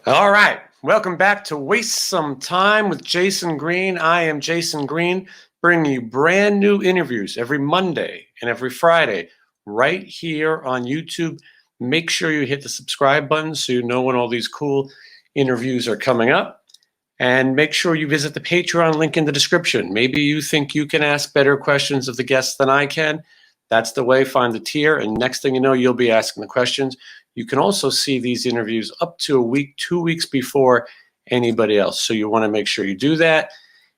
All right, welcome back to Waste Some Time with Jason Green. I am Jason Green, bringing you brand new interviews every Monday and every Friday right here on YouTube. Make sure you hit the subscribe button so you know when all these cool interviews are coming up. And make sure you visit the Patreon link in the description. Maybe you think you can ask better questions of the guests than I can. That's the way. Find the tier, and next thing you know, you'll be asking the questions. You can also see these interviews up to a week, 2 weeks before anybody else. So you want to make sure you do that.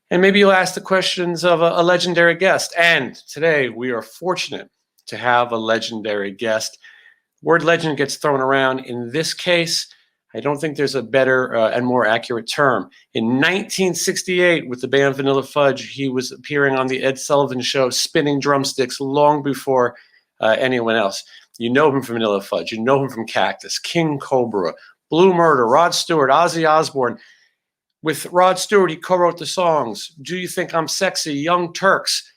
And maybe you'll ask the questions of a legendary guest. And today we are fortunate to have a legendary guest. Word legend gets thrown around. In this case, I don't think there's a better and more accurate term. In 1968, with the band Vanilla Fudge, he was appearing on the Ed Sullivan show, spinning drumsticks long before anyone else. You know him from Vanilla Fudge. You know him from Cactus, King Kobra, Blue Murder, Rod Stewart, Ozzy Osbourne. With Rod Stewart, he co-wrote the songs Do You Think I'm Sexy, Young Turks.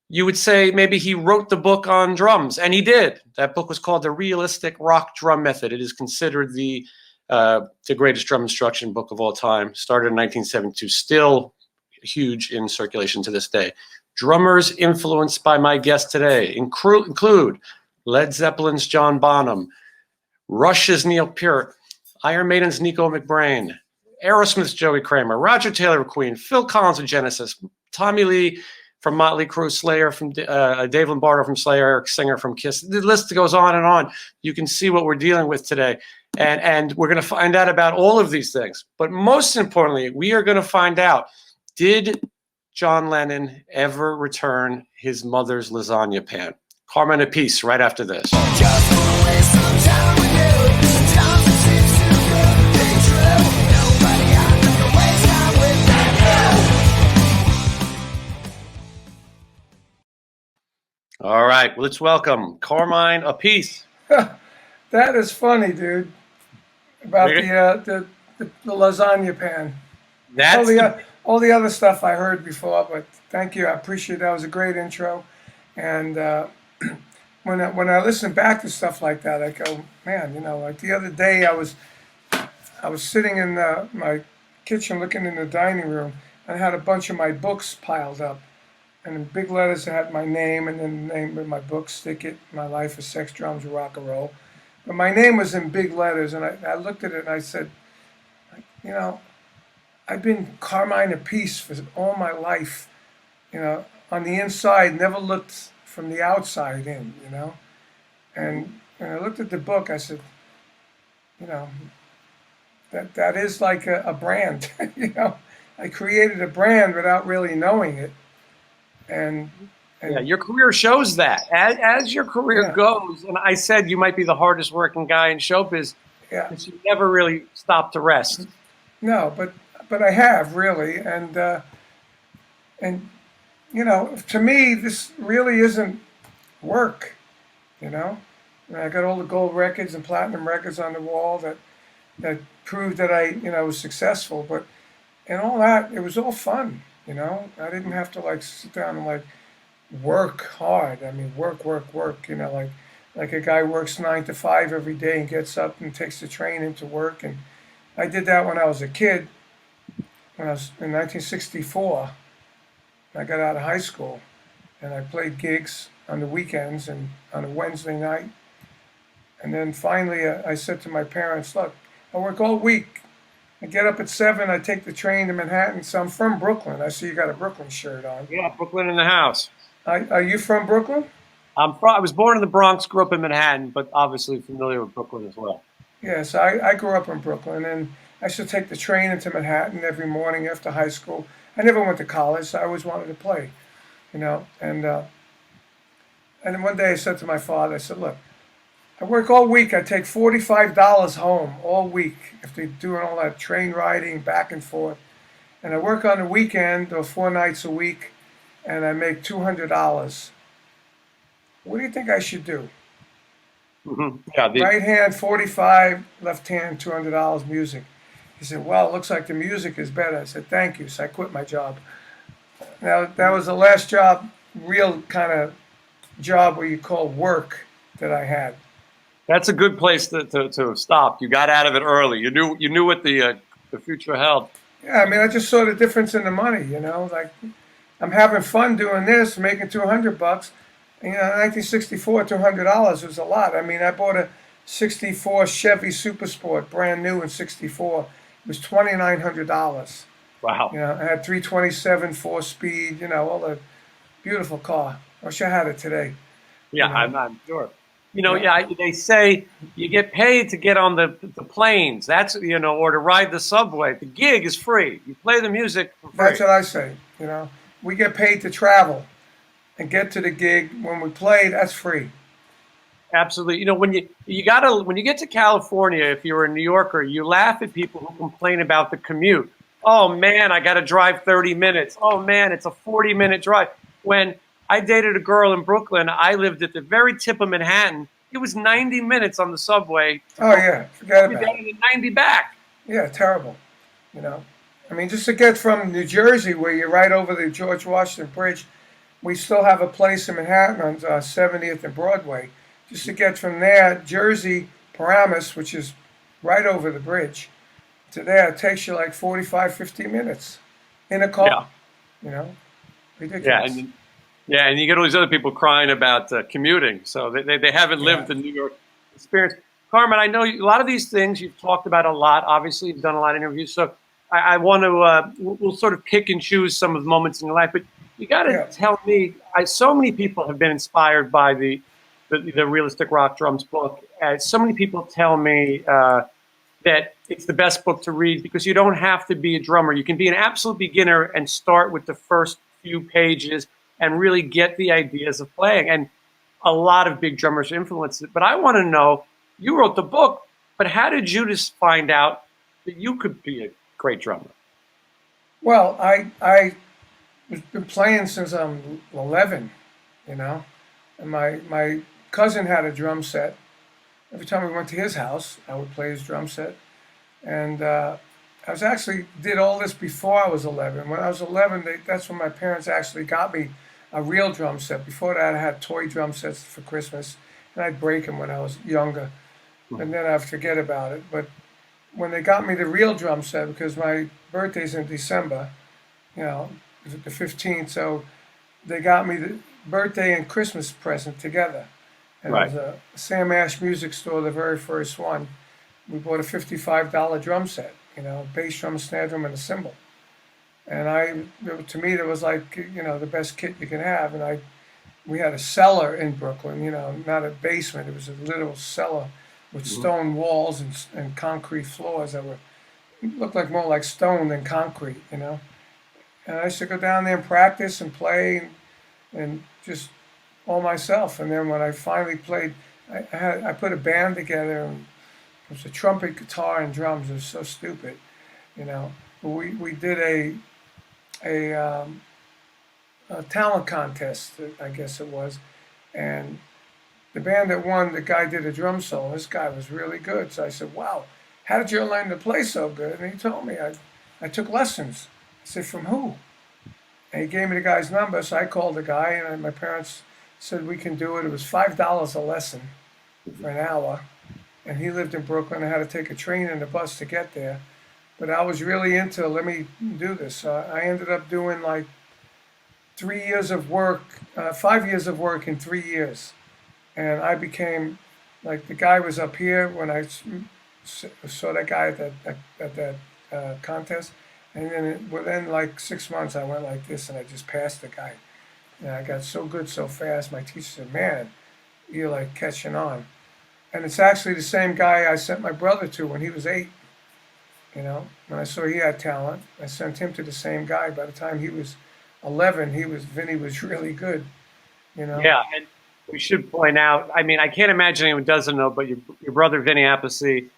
You would say maybe he wrote the book on drums, and he did. That book was called The Realistic Rock Drum Method. It is considered the greatest drum instruction book of all time. Started in 1972, still huge in circulation to this day. Drummers influenced by my guest today include Led Zeppelin's John Bonham, Rush's Neil Peart, Iron Maiden's Nico McBrain, Aerosmith's Joey Kramer, Roger Taylor of Queen, Phil Collins of Genesis, Tommy Lee from Motley Crue, Slayer from Dave Lombardo from Slayer, Eric Singer from Kiss. The list goes on and on. You can see what we're dealing with today. And we're going to find out about all of these things. But most importantly, we are going to find out, did John Lennon ever return his mother's lasagna pan? Carmine Appice right after this. All right, well, let's welcome Carmine Appice. That is funny, dude. About the lasagna pan. That's all the other stuff I heard before, but thank you. I appreciate that. It was a great intro. And when I listen back to stuff like that, I go, man, like the other day I was sitting in my kitchen looking in the dining room, and I had a bunch of my books piled up. And in big letters, I had my name, and then the name of my book, Stick It, My Life of Sex, Drums, and Rock and Roll. But my name was in big letters, and I looked at it and I said, I've been Carmine Appice for all my life, on the inside, never looked from the outside in, And when I looked at the book, I said, that is like a brand, I created a brand without really knowing it. And yeah, your career shows that. As your career goes, and I said you might be the hardest working guy in showbiz, but you never really stop to rest. No, but I have really, and to me this really isn't work. I got all the gold records and platinum records on the wall that proved that I was successful, but and all that, it was all fun. I didn't have to sit down and work hard. I mean, work. Like a guy works 9 to 5 every day and gets up and takes the train into work. And I did that when I was a kid. When I was in 1964, I got out of high school, and I played gigs on the weekends and on a Wednesday night. And then finally, I said to my parents, "Look, I work all week. I get up at 7, I take the train to Manhattan." So I'm from Brooklyn. I see you got a Brooklyn shirt on. Yeah, Brooklyn in the house. Are you from Brooklyn? I was born in the Bronx, grew up in Manhattan, but obviously familiar with Brooklyn as well. Yes, I grew up in Brooklyn, and I used to take the train into Manhattan every morning after high school. I never went to college, so I always wanted to play, And then one day I said to my father, I said, "Look, I work all week. I take $45 home all week after doing all that train riding back and forth. And I work on the weekend or 4 nights a week, and I make $200. What do you think I should do?" Mm-hmm. Yeah, right hand, 45, left hand, $200 music. He said, "Well, it looks like the music is better." I said, "Thank you." So I quit my job. Now, that was the last job, real kind of job where you call work, that I had. That's a good place to stop. You got out of it early. You knew what the future held. Yeah, I mean, I just saw the difference in the money. Like I'm having fun doing this, making $200. In 1964, $200 was a lot. I mean, I bought a '64 Chevy Super Sport, brand new in '64. It was $2,900. Wow. I had 327 4-speed. All the beautiful car. I wish I had it today. Yeah, I'm sure. They say you get paid to get on the planes. That's or to ride the subway. The gig is free. You play the music for free. That's what I say. We get paid to travel and get to the gig. When we play, that's free. Absolutely. When you get to California, if you're a New Yorker, you laugh at people who complain about the commute. Oh man, I got to drive 30 minutes. Oh man, it's a 40-minute drive. When I dated a girl in Brooklyn, I lived at the very tip of Manhattan. It was 90 minutes on the subway. Oh yeah, forget about it. And 90 back. Yeah, terrible. I mean, just to get from New Jersey, where you're right over the George Washington Bridge, we still have a place in Manhattan on 70th and Broadway. Just to get from there, Jersey, Paramus, which is right over the bridge, to there, it takes you like 45, 50 minutes in a car. Yeah. Ridiculous. Yeah, and you get all these other people crying about commuting, so they haven't lived the New York experience. Carmine, I know a lot of these things you've talked about a lot. Obviously, you've done a lot of interviews, so I want to we'll sort of pick and choose some of the moments in your life. But you got to tell me, so many people have been inspired by the Realistic Rock Drums book. So many people tell me that it's the best book to read because you don't have to be a drummer. You can be an absolute beginner and start with the first few pages and really get the ideas of playing. And a lot of big drummers influenced it. But I want to know, you wrote the book, but how did you just find out that you could be a great drummer? Well, I've been playing since I'm 11, and my cousin had a drum set. Every time we went to his house, I would play his drum set. And I did all this before I was 11. When I was 11, that's when my parents actually got me a real drum set. Before that, I had toy drum sets for Christmas, and I'd break them when I was younger, and then I'd forget about it. But when they got me the real drum set, because my birthday's in December, the 15th, so they got me the birthday and Christmas present together. And it was a Sam Ash music store, the very first one. We bought a $55 drum set, bass drum, snare drum, and a cymbal. And to me, that was like, the best kit you can have. And we had a cellar in Brooklyn, not a basement. It was a little cellar with stone walls and concrete floors that looked like more like stone than concrete, And I used to go down there and practice and play and just all myself. And then when I finally played, I put a band together. And it was a trumpet, guitar, and drums. It was so stupid, We did a talent contest, I guess it was, and the band that won, the guy did a drum solo. This guy was really good. So I said, "Wow, how did you learn to play so good?" And he told me, I took lessons. I said, "From who?" And he gave me the guy's number. So I called the guy, and my parents said we can do it. It was $5 a lesson for an hour, and he lived in Brooklyn. I had to take a train and a bus to get there. But I was really into, let me do this. So I ended up doing like 3 years of work, 5 years of work in 3 years. And I became, like, the guy was up here when I saw that guy at that contest. And then within like 6 months, I went like this and I just passed the guy. And I got so good so fast, my teacher said, "Man, you're like catching on." And it's actually the same guy I sent my brother to when he was 8. When I saw he had talent, I sent him to the same guy. By the time he was 11, Vinny was really good, Yeah, and we should point out, I mean, I can't imagine anyone doesn't know, but your brother Vinny Appice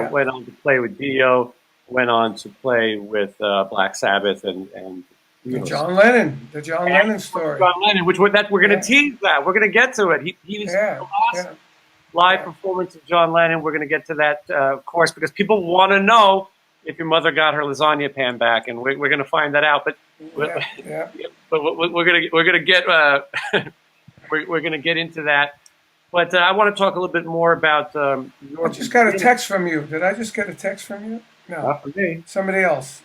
went on to play with Dio, went on to play with Black Sabbath and John Lennon, the John Lennon story. John Lennon, which we're going to tease that. We're going to get to it. He was the last live performance of John Lennon. We're going to get to that, of course, because people want to know if your mother got her lasagna pan back, and we're going to find that out. But but we're going to get into that. But I want to talk a little bit more about I your just got a beginning. text from you. Did I just get a text from you? No, Not for me, somebody else.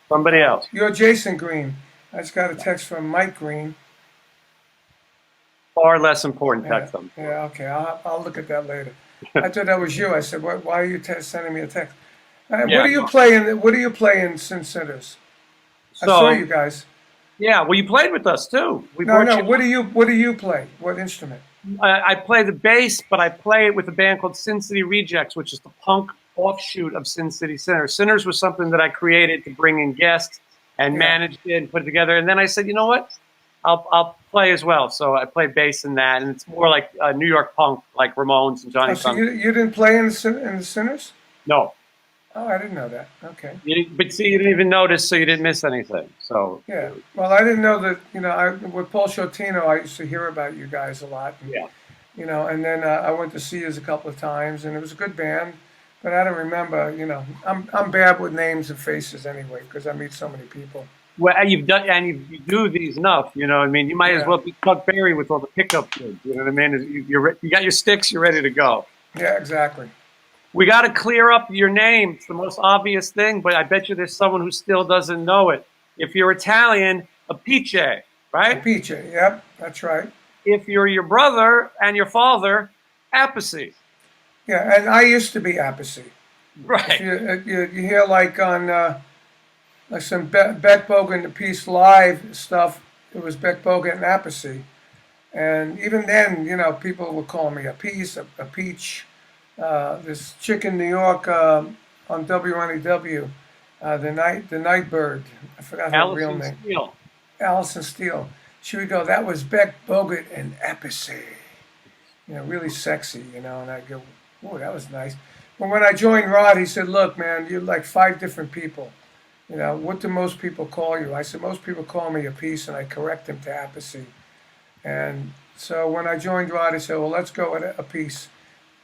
somebody else. You're Jason Green. I just got a text from Mike Green. Far less important Yeah, text. yeah, okay. I'll look at that later. I thought that was you. I said, why are you sending me a text? What Yeah. do you play in? What do you play in Sin Sinners? I saw So you guys. yeah, well, you played with us too. We No, brought no. you. What do you play? What instrument? I play the bass, but I play it with a band called Sin City Rejects, which is the punk offshoot of Sin City Sinners. Sinners was something that I created to bring in guests and Yeah. managed it and put it together. And then I said, you know what? I'll play as well. So I play bass in that, and it's more like New York punk, like Ramones and Johnny Oh, so Thunders. you didn't play in the Sinners? No, Oh, I didn't know that. Okay. but see, you didn't even notice, so you didn't miss anything. So Yeah. Well, I didn't know that. With Paul Shortino, I used to hear about you guys a lot. And, yeah. and then I went to see you a couple of times, and it was a good band. But I don't remember. I'm bad with names and faces anyway because I meet so many people. Well, you've done, and you do these enough. You know, what I mean, you might as Yeah. well be Chuck Berry with all the pickup kids. You know what I mean? You got your sticks. You're ready to go. Yeah, exactly. We got to clear up your name. It's the most obvious thing, but I bet you there's someone who still doesn't know it. If you're Italian, Appice, right? Appice. Yep, that's right. If you're your brother and your father, Appice, Yeah, and I used to be Appice. right? You hear like on like some Beck Bogert Appice live stuff, it was Beck Bogert and Appice. And even then, people would call me a piece, a peach. This chick in New York on WNEW, the night bird. I forgot her real Allison name. Steele. Allison Steele. She would go, that was Beck Bogert and Appice. Really sexy, and I go, oh, that was nice. But when I joined Rod, he said, look, man, you're like 5 different people. What do most people call you? I said, most people call me a piece, and I correct him to Appice. And so when I joined Rod, he said, well, let's go with a piece.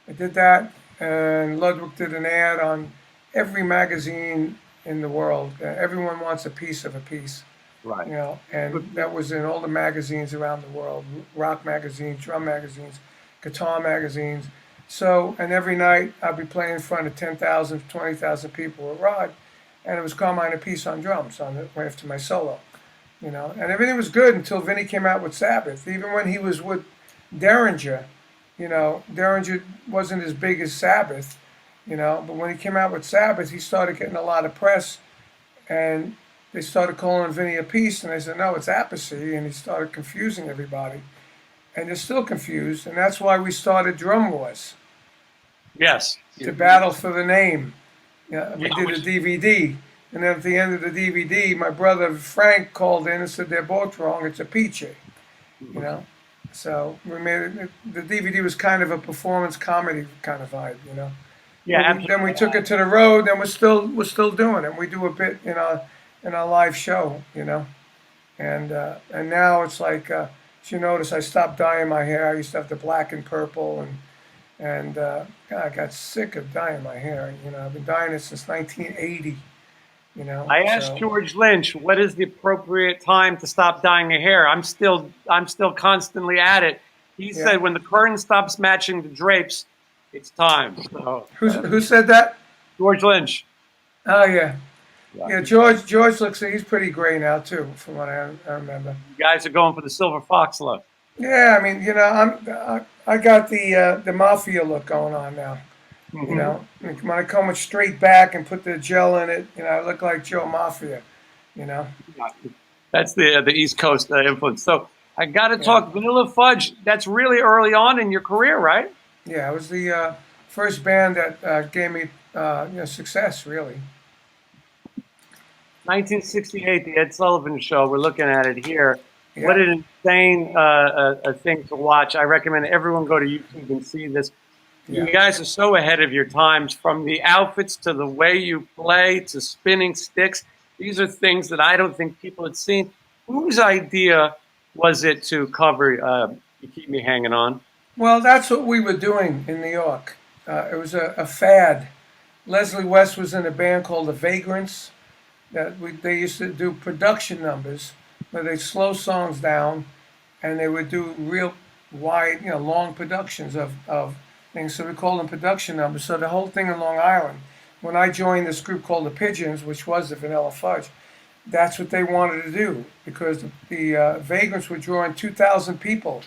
I did that, and Ludwig did an ad on every magazine in the world. Everyone wants a piece of a piece. Right. And that was in all the magazines around the world, rock magazines, drum magazines, guitar magazines. So, and every night I'd be playing in front of 10,000, 20,000 people with Rod, and it was Carmine Appice on drums after my solo, and everything was good until Vinny came out with Sabbath. Even when he was with Derringer, Derringer wasn't as big as Sabbath, but when he came out with Sabbath, he started getting a lot of press, and they started calling Vinny Appice, and they said, no, it's Appice, and he started confusing everybody. And they're still confused, and that's why we started Drum Wars. Yes. To battle for the name. We Yeah, did a DVD, and then at the end of the DVD, my brother Frank called in and said, they're both wrong, it's Appice, So we made it, the DVD was kind of a performance comedy kind of vibe, Yeah. Then we took it to the road, and we're still doing it. We do a bit in our live show, and now it's like, as you notice, I stopped dyeing my hair. I used to have the black and purple, and God, I got sick of dyeing my hair. I've been dyeing it since 1980. I asked George Lynch, what is the appropriate time to stop dyeing your hair? I'm still constantly at it. He said when the curtain stops matching the drapes, it's time. So, who said that? George Lynch. Oh yeah. Yeah, George looks, he's pretty gray now too, from what I remember. You guys are going for the silver fox look. Yeah, I mean, I got the mafia look going on now. Mm-hmm. When I come with straight back and put the gel in it, I look like Joe Mafia. That's the East Coast influence. So I got to talk Vanilla Fudge. That's really early on in your career, right? Yeah, it was the first band that gave me success, really. 1968, the Ed Sullivan Show. We're looking at it here. Yeah. What an insane thing to watch. I recommend everyone go to YouTube and see this. Yeah. You guys are so ahead of your times, from the outfits to the way you play to spinning sticks. These are things that I don't think people had seen. Whose idea was it to cover You Keep Me Hanging On? Well, that's what we were doing in New York. It was a fad. Leslie West was in a band called The Vagrants. They used to do production numbers where they slow songs down, and they would do real wide, long productions of things. So we call them production numbers. So the whole thing in Long Island, when I joined this group called the Pigeons, which was the Vanilla Fudge, that's what they wanted to do, because the Vagrants were drawing 2,000 people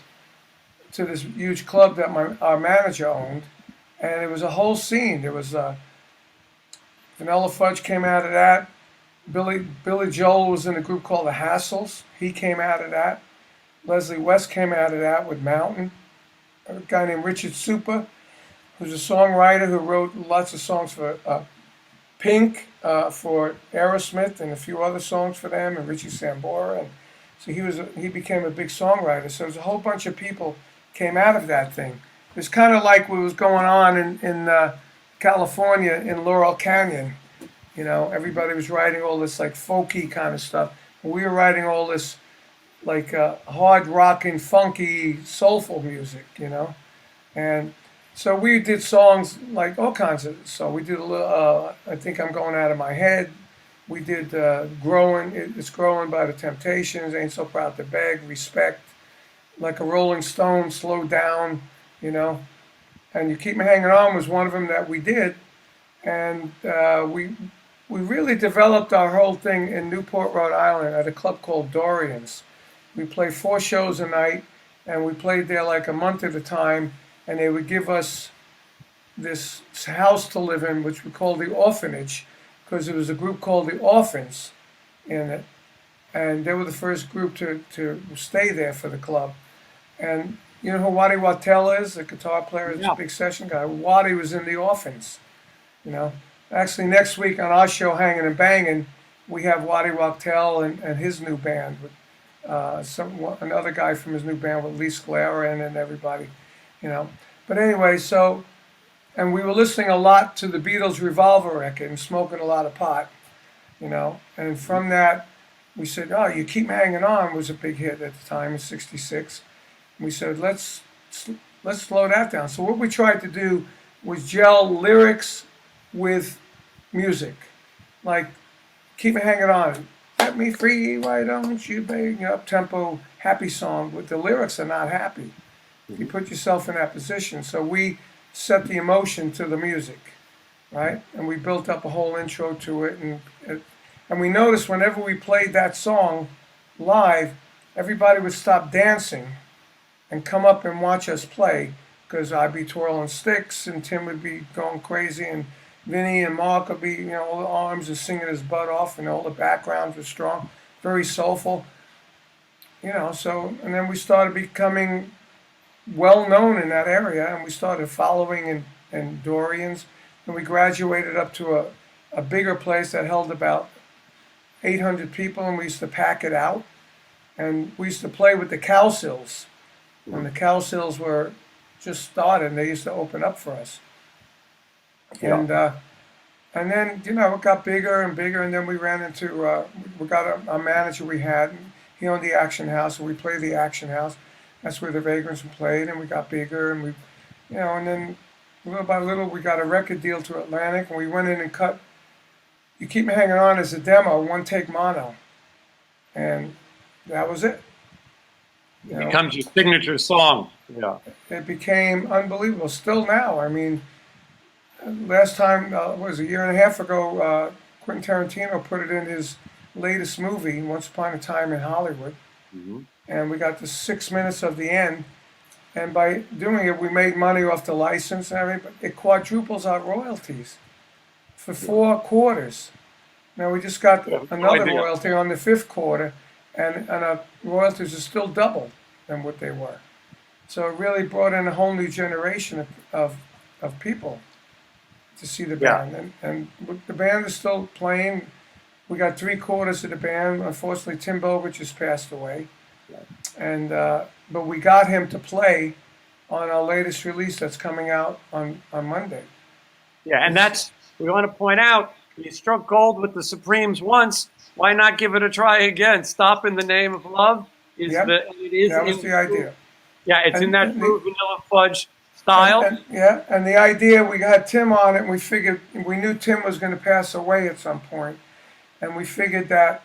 to this huge club that our manager owned, and it was a whole scene. There was Vanilla Fudge came out of that. Billy Joel was in a group called the Hassles. He came out of that. Leslie West came out of that with Mountain. A guy named Richard Super, who's a songwriter who wrote lots of songs for Pink, for Aerosmith, and a few other songs for them, and Richie Sambora. And so he became a big songwriter. So there's a whole bunch of people came out of that thing. It was kind of like what was going on in California in Laurel Canyon. Everybody was writing all this like folky kind of stuff. We were writing all this like hard rocking, funky, soulful music, and so we did songs like all kinds of. So we did a little. I think I'm going out of my head. We did "Growing." It's "Growing" by the Temptations. "Ain't So Proud to Beg." "Respect." Like a Rolling Stone, "Slow Down," And "You Keep Me Hanging On" was one of them that we did, and we really developed our whole thing in Newport, Rhode Island, at a club called Dorian's. We played 4 shows a night, and we played there like a month at a time, and they would give us this house to live in, which we called the orphanage, because there was a group called the Orphans in it, and they were the first group to stay there for the club. And you know who Waddy Wattell is, the guitar player, is a big session guy. Waddy was in the Orphans, Actually, next week on our show, Hanging and Banging, we have Waddy Wattell and his new band, with another guy from his new band with Lee Sclera and everybody, But anyway, and we were listening a lot to the Beatles' Revolver record and smoking a lot of pot, And from that, we said, "Oh, You Keep Me Hanging On" was a big hit at the time in '66. We said, let's slow that down. So what we tried to do was gel lyrics with music, like "Keep Me Hanging On," "Set Me Free, Why Don't You Baby," up tempo, happy song, but the lyrics are not happy. You put yourself in that position. So we set the emotion to the music, right? And we built up a whole intro to it, and we noticed whenever we played that song live, everybody would stop dancing and come up and watch us play, because I'd be twirling sticks and Tim would be going crazy, and Vinny and Mark would be, all the arms and singing his butt off, and all the backgrounds were strong, very soulful, So, and then we started becoming well known in that area, and we started following in Dorian's, and we graduated up to a bigger place that held about 800 people, and we used to pack it out, and we used to play with the Cowsills. When the Cowsills were just started, and they used to open up for us. And then, it got bigger and bigger, and then we ran into, we got a manager we had, and he owned the Action House, and we played the Action House. That's where the Vagrants played, and we got bigger, and and then little by little, we got a record deal to Atlantic, and we went in and cut "You Keep Me Hanging On" as a demo, 1-take mono, and that was it. It becomes your signature song. Yeah. It became unbelievable. Still now, last time, was a year and a half ago, Quentin Tarantino put it in his latest movie, Once Upon a Time in Hollywood. And we got the 6 minutes of the end. And by doing it, we made money off the license and everything. But it quadruples our royalties for 4 quarters. Now we just got another royalty on the 5th quarter, and our royalties are still double than what they were. So it really brought in a whole new generation of people to see the band. And the band is still playing. We got 3 quarters of the band. Unfortunately, Tim Bogert just passed away. And but we got him to play on our latest release that's coming out on Monday. Yeah, and we want to point out, you struck gold with the Supremes once. Why not give it a try again? "Stop in the Name of Love" that was the idea. Yeah, it's in that true Vanilla Fudge style. And the idea, we had Tim on it, and we knew Tim was going to pass away at some point, and we figured that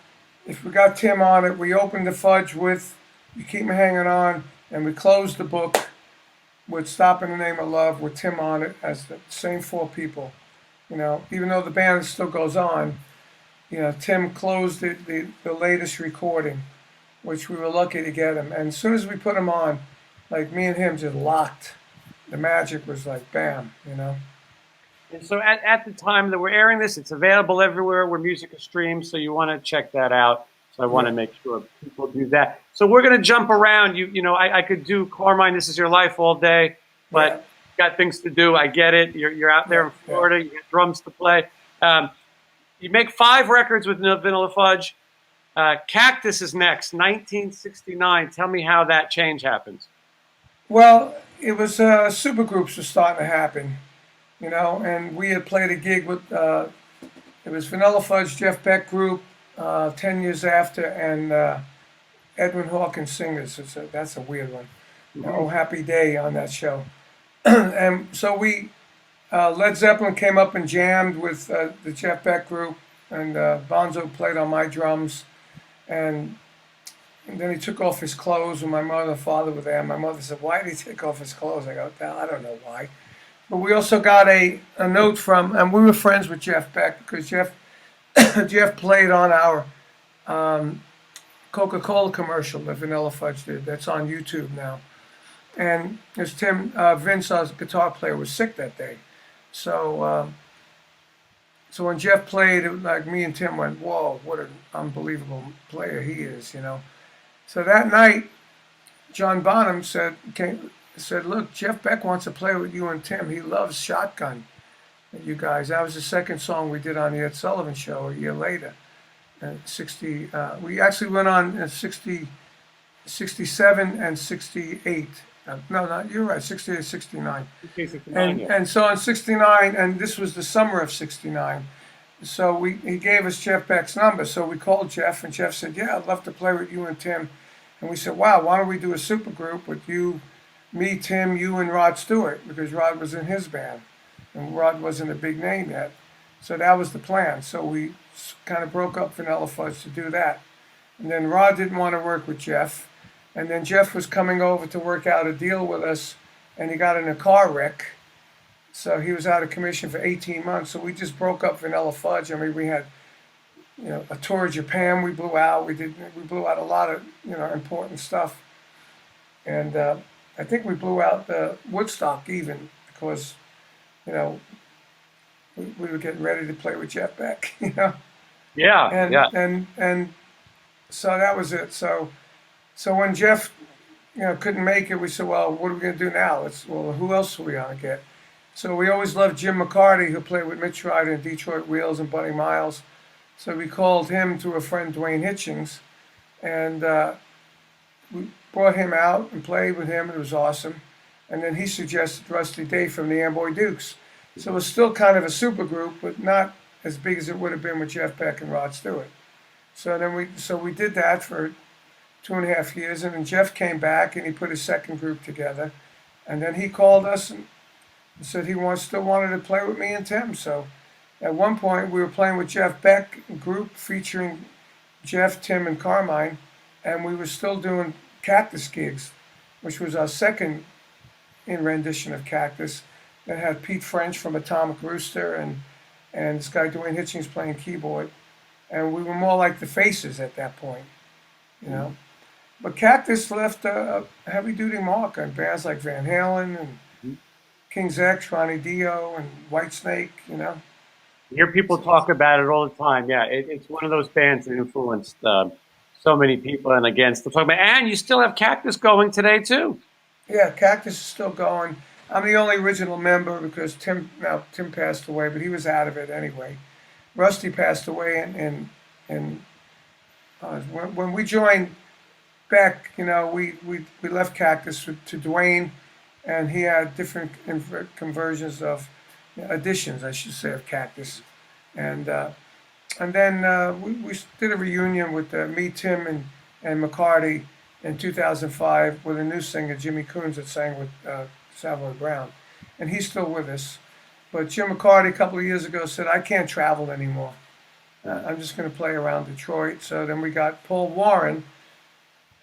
if we got Tim on it, we opened the Fudge with "You Keep Me Hanging On," and we closed the book with "Stop in the Name of Love" with Tim on it as the same 4 people. You know, even though the band still goes on, you know, Tim closed the latest recording, which we were lucky to get him. And as soon as we put him on, like me and him just locked. The magic was like bam, you know. And so at the time that we're airing this, it's available everywhere where music is streamed, so you want to check that out. So I want to make sure people do that. So we're going to jump around. You know, I could do Carmine, This Is Your Life all day, but got things to do. I get it. You're out there in Florida. You got drums to play. You make 5 records with Vanilla Fudge. Cactus is next, 1969. Tell me how that change happens. Well, it was supergroups were starting to happen, you know, and we had played a gig with, it was Vanilla Fudge, Jeff Beck group, 10 years after, and Edwin Hawkins singers. That's a weird one. Oh Happy Day on that show. And so we, Led Zeppelin came up and jammed with the Jeff Beck group, and Bonzo played on my drums, and then he took off his clothes when my mother and father were there. My mother said, "Why did he take off his clothes?" I go, "I don't know why." But we also got a note from, and we were friends with Jeff Beck because Jeff played on our Coca-Cola commercial that Vanilla Fudge did. That's on YouTube now. And as Vince, our guitar player, was sick that day. So so when Jeff played, it was like me and Tim went, "Whoa, what an unbelievable player he is," you know. So that night, John Bonham said, "Look, Jeff Beck wants to play with you and Tim. He loves Shotgun, you guys." That was the second song we did on the Ed Sullivan Show a year later. We actually went on in 67 and 68. No, you're right, 68, 69. And so in 69, and this was the summer of 69, so he gave us Jeff Beck's number. So we called Jeff, and Jeff said, "Yeah, I'd love to play with you and Tim." And we said, "Wow, why don't we do a super group with you, me, Tim, you, and Rod Stewart?" Because Rod was in his band, and Rod wasn't a big name yet. So that was the plan. So we kind of broke up Vanilla Fudge to do that. And then Rod didn't want to work with Jeff. And then Jeff was coming over to work out a deal with us, and he got in a car wreck. So he was out of commission for 18 months. So we just broke up Vanilla Fudge. I mean, we had, you know, a tour of Japan we blew out. We blew out a lot of, you know, important stuff. And I think we blew out Woodstock even because, you know, we were getting ready to play with Jeff Beck, you know. And so that was it. So when Jeff, you know, couldn't make it, we said, "Well, what are we going to do now? Who else are we going to get?" So we always loved Jim McCarty, who played with Mitch Ryder and Detroit Wheels and Buddy Miles. So we called him through a friend, Dwayne Hitchings, and we brought him out and played with him. It was awesome. And then he suggested Rusty Day from the Amboy Dukes. So it was still kind of a super group, but not as big as it would have been with Jeff Beck and Rod Stewart. So then we did that for 2.5 years, and then Jeff came back and he put his second group together, and then he called us and said he still wanted to play with me and Tim. So at one point we were playing with Jeff Beck group featuring Jeff, Tim, and Carmine, and we were still doing Cactus gigs, which was our second in rendition of Cactus. That had Pete French from Atomic Rooster and this guy Dwayne Hitchings playing keyboard, and we were more like the Faces at that point, you know. But Cactus left a heavy-duty mark on bands like Van Halen and King's X, Ronnie Dio, and Whitesnake, you know. You hear people talk about it all the time. Yeah, it's one of those bands that influenced so many people, and again, still talking about. And you still have Cactus going today too. Yeah, Cactus is still going. I'm the only original member because Tim passed away, but he was out of it anyway. Rusty passed away, and when we joined Beck, you know, we left Cactus to Dwayne, and he had different conversions of editions, I should say, of Cactus, and then we did a reunion with me, Tim, and McCarty in 2005 with a new singer, Jimmy Coons, that sang with Savoy Brown, and he's still with us. But Jim McCarty a couple of years ago said, "I can't travel anymore. I'm just going to play around Detroit." So then we got Paul Warren,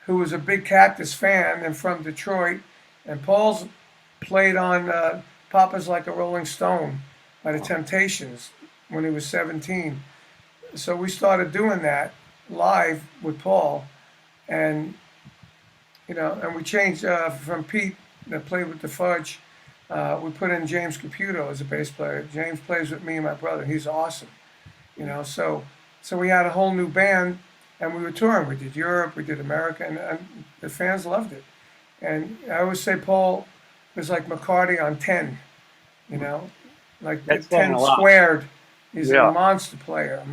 who was a big Cactus fan and from Detroit, and Paul's played on Papa's Like a Rolling Stone by the Temptations when he was 17. So we started doing that live with Paul, and and we changed from Pete that played with the Fudge. We put in James Caputo as a bass player. James plays with me and my brother. He's awesome, So we had a whole new band, and we were touring. We did Europe, we did America, and the fans loved it. And I always say Paul was like McCartney on 10, like That's 10 a lot. squared. He's Yeah. a monster player,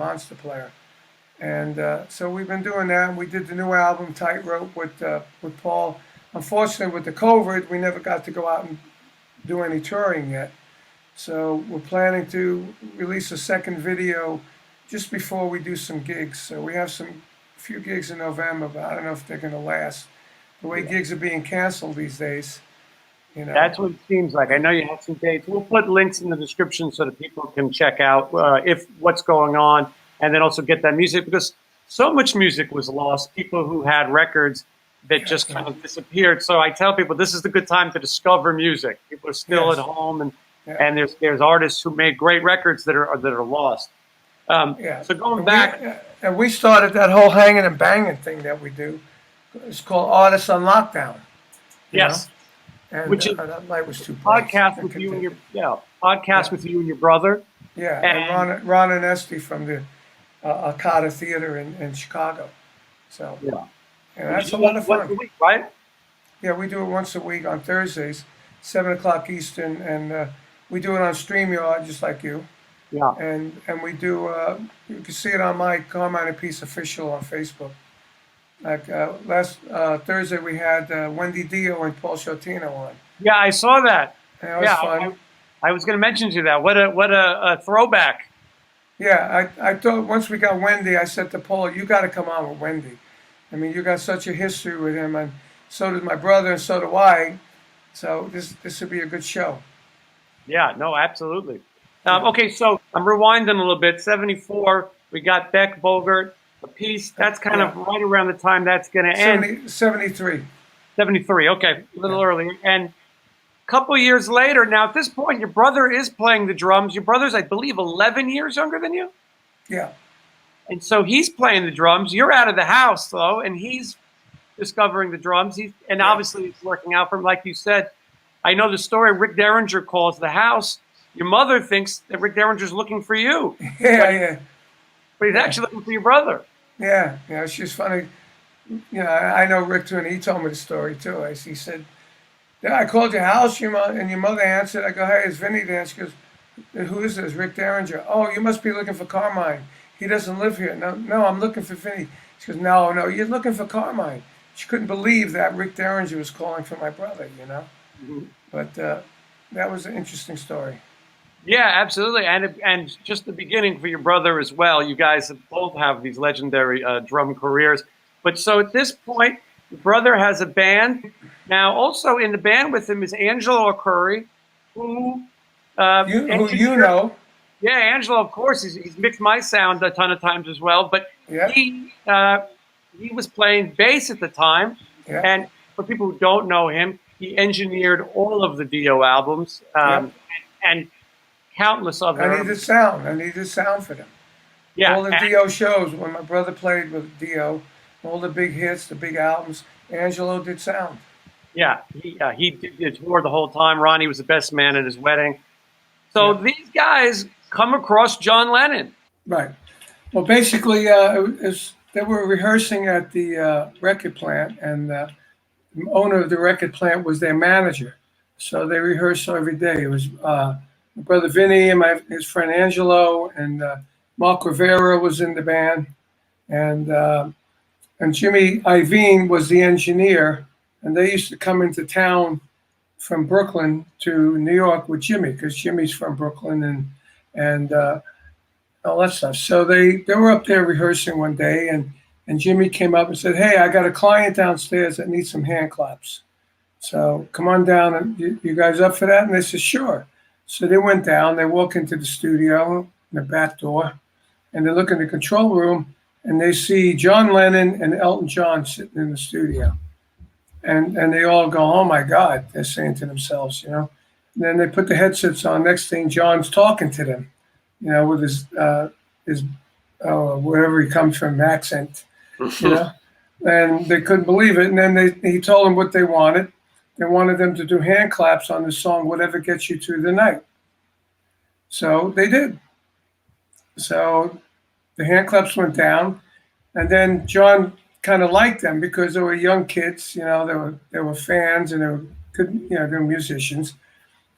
And so we've been doing that. We did the new album Tightrope with Paul. Unfortunately, with the COVID, we never got to go out and do any touring yet. So we're planning to release a second video just before we do some gigs. So we have a few gigs in November, but I don't know if they're going to last. The way gigs are being canceled these days, That's what it seems like. I know you have some dates. We'll put links in the description so that people can check out if what's going on, and then also get that music, because so much music was lost. People who had records that just kind of disappeared. So I tell people this is the good time to discover music. People are still at home, and there's artists who made great records that are lost. So going back, and we started that whole hanging and banging thing that we do. It's called Artists on Lockdown. yes. And Which is that light was too bright. Podcast with you and your brother. Yeah, And Ron and Esty from the Arcada Theater in Chicago. So and that's a lot of once fun. a week, right? Yeah, we do it once a week on Thursdays, 7 o'clock Eastern, and we do it on StreamYard just like you. Yeah. And we do. You can see it on my Carmine Appice official on Facebook. Like last Thursday, we had Wendy Dio and Paul Shotino on. Yeah, I saw that. And it was fun. I was going to mention to you that. What a throwback. Yeah, I thought once we got Wendy, I said to Paul, you got to come on with Wendy. I mean, you got such a history with him, and so did my brother, and so do I. So this would be a good show. Yeah, no, absolutely. Okay, so I'm rewinding a little bit. 74, we got Beck Bogert Appice. That's kind of right around the time that's going to end. 73. 73, okay, a little earlier. And a couple years later, now at this point, your brother is playing the drums. Your brother's, I believe, 11 years younger than you? Yeah. And so he's playing the drums. You're out of the house, though, and he's discovering the drums. Obviously it's working out for him, like you said. I know the story. Rick Derringer calls the house. Your mother thinks that Rick Derringer's looking for you. Yeah. But he's actually looking for your brother. Yeah, she's funny. I know Rick too, and he told me the story too. He said, "Yeah, I called your house, and your mother answered. I go, hey, it's Vinny there." She goes, "Who is this? Rick Derringer." "Oh, you must be looking for Carmine. He doesn't live here." No, I'm looking for Vinny." She goes, No, you're looking for Carmine." She couldn't believe that Rick Derringer was calling for my brother, Mm-hmm. But that was an interesting story. Yeah, absolutely. And just the beginning for your brother as well. You guys both have these legendary drum careers. But so at this point, your brother has a band. Now, also in the band with him is Angelo Curry, who... you know. Yeah, Angelo, of course, he's mixed my sound a ton of times as well. But he was playing bass at the time. Yeah. And for people who don't know him, he engineered all of the Dio albums and countless other. I needed sound for them. Yeah, all the Dio shows when my brother played with Dio, all the big hits, the big albums. Angelo did sound. Yeah, he did tour the whole time. Ronnie was the best man at his wedding. So these guys come across John Lennon. Right. Well, basically, they were rehearsing at the record plant, and the owner of the record plant was their manager. So they rehearsed every day. It was my brother Vinny and his friend Angelo, and Mark Rivera was in the band, and Jimmy Iovine was the engineer. And they used to come into town from Brooklyn to New York with Jimmy, because Jimmy's from Brooklyn and all that stuff. So they were up there rehearsing one day, and Jimmy came up and said, "Hey, I got a client downstairs that needs some hand claps. So come on down, and you guys up for that?" And they said, "Sure." So they went down. They walk into the studio, in the back door, and they look in the control room, and they see John Lennon and Elton John sitting in the studio. And they all go, "Oh my God," they're saying to themselves, And then they put the headsets on. Next thing, John's talking to them, with his wherever he comes from accent, And they couldn't believe it. And then he told them what they wanted. They wanted them to do hand claps on the song "Whatever Gets You Through the Night." So they did. So the hand claps went down, and then John kind of liked them because they were young kids. They were fans, and they were good. They were musicians.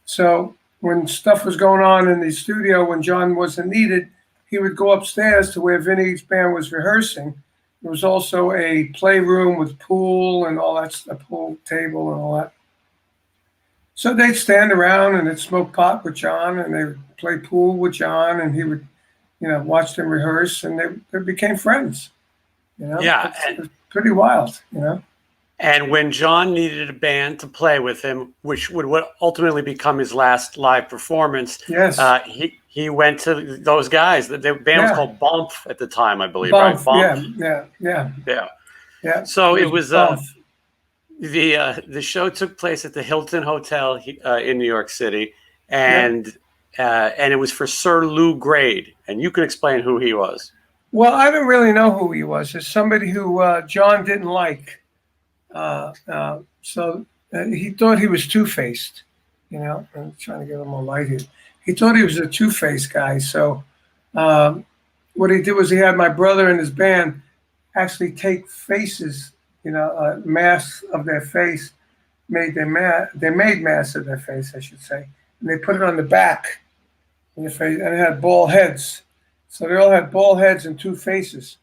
So when stuff was going on in the studio, when John wasn't needed, he would go upstairs to where Vinny's band was rehearsing. There was also a playroom with pool and all that, a pool table and all that. So they'd stand around and they'd smoke pot with John, and they would play pool with John, and he would, watch them rehearse, and they became friends. Yeah, it was pretty wild. And when John needed a band to play with him, which would ultimately become his last live performance, yes, he went to those guys. The band was called Bump at the time, I believe, Bump, right? Bump. Yeah. So it was the show took place at the Hilton Hotel in New York City, and it was for Sir Lou Grade, and you can explain who he was. Well, I don't really know who he was. It's somebody who John didn't like. So he thought he was two-faced, I'm trying to get a little more light here. He thought he was a two-faced guy. So what he did was he had my brother and his band actually take faces, masks of their face, they made masks of their face, I should say, and they put it on the back of the face, and it had bald heads. So they all had bald heads and two faces.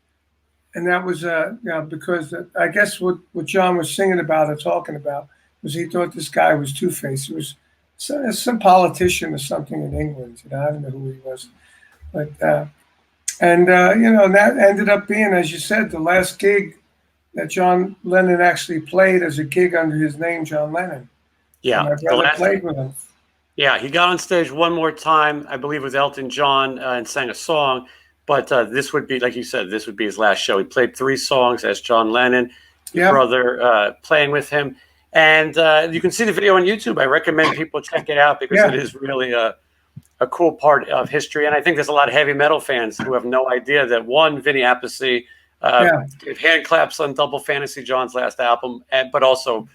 And that was, because I guess what John was singing about or talking about was he thought this guy was two-faced. He was some politician or something in England. I don't know who he was. But, and that ended up being, as you said, the last gig that John Lennon actually played as a gig under his name, John Lennon. Yeah. And my brother played with him. Yeah, he got on stage one more time, I believe, with Elton John and sang a song. But this would be, like you said, this would be his last show. He played 3 songs as John Lennon, his brother playing with him. And you can see the video on YouTube. I recommend people check it out because it is really a cool part of history. And I think there's a lot of heavy metal fans who have no idea that Vinny Appice gave hand claps on Double Fantasy, John's last album, but also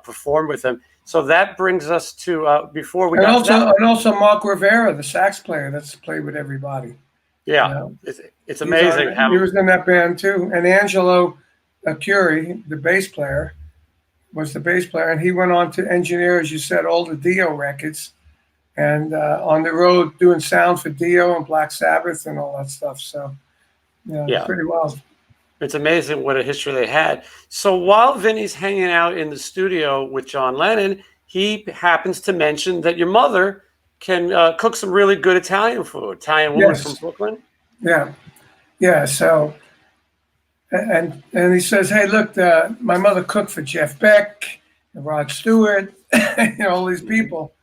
performed with him. So that brings us to before we got to that. And also Mark Rivera, the sax player that's played with everybody. Yeah, it's amazing how he was in that band too. And Angelo Curie, the bass player, was the bass player, and he went on to engineer, as you said, all the Dio records, and on the road doing sound for Dio and Black Sabbath and all that stuff. So, pretty wild. It's amazing what a history they had. So while Vinny's hanging out in the studio with John Lennon, he happens to mention that your mother can cook some really good Italian food. Italian woman from Brooklyn. Yeah. So, and he says, "Hey, look, my mother cooked for Jeff Beck and Rod Stewart, all these people.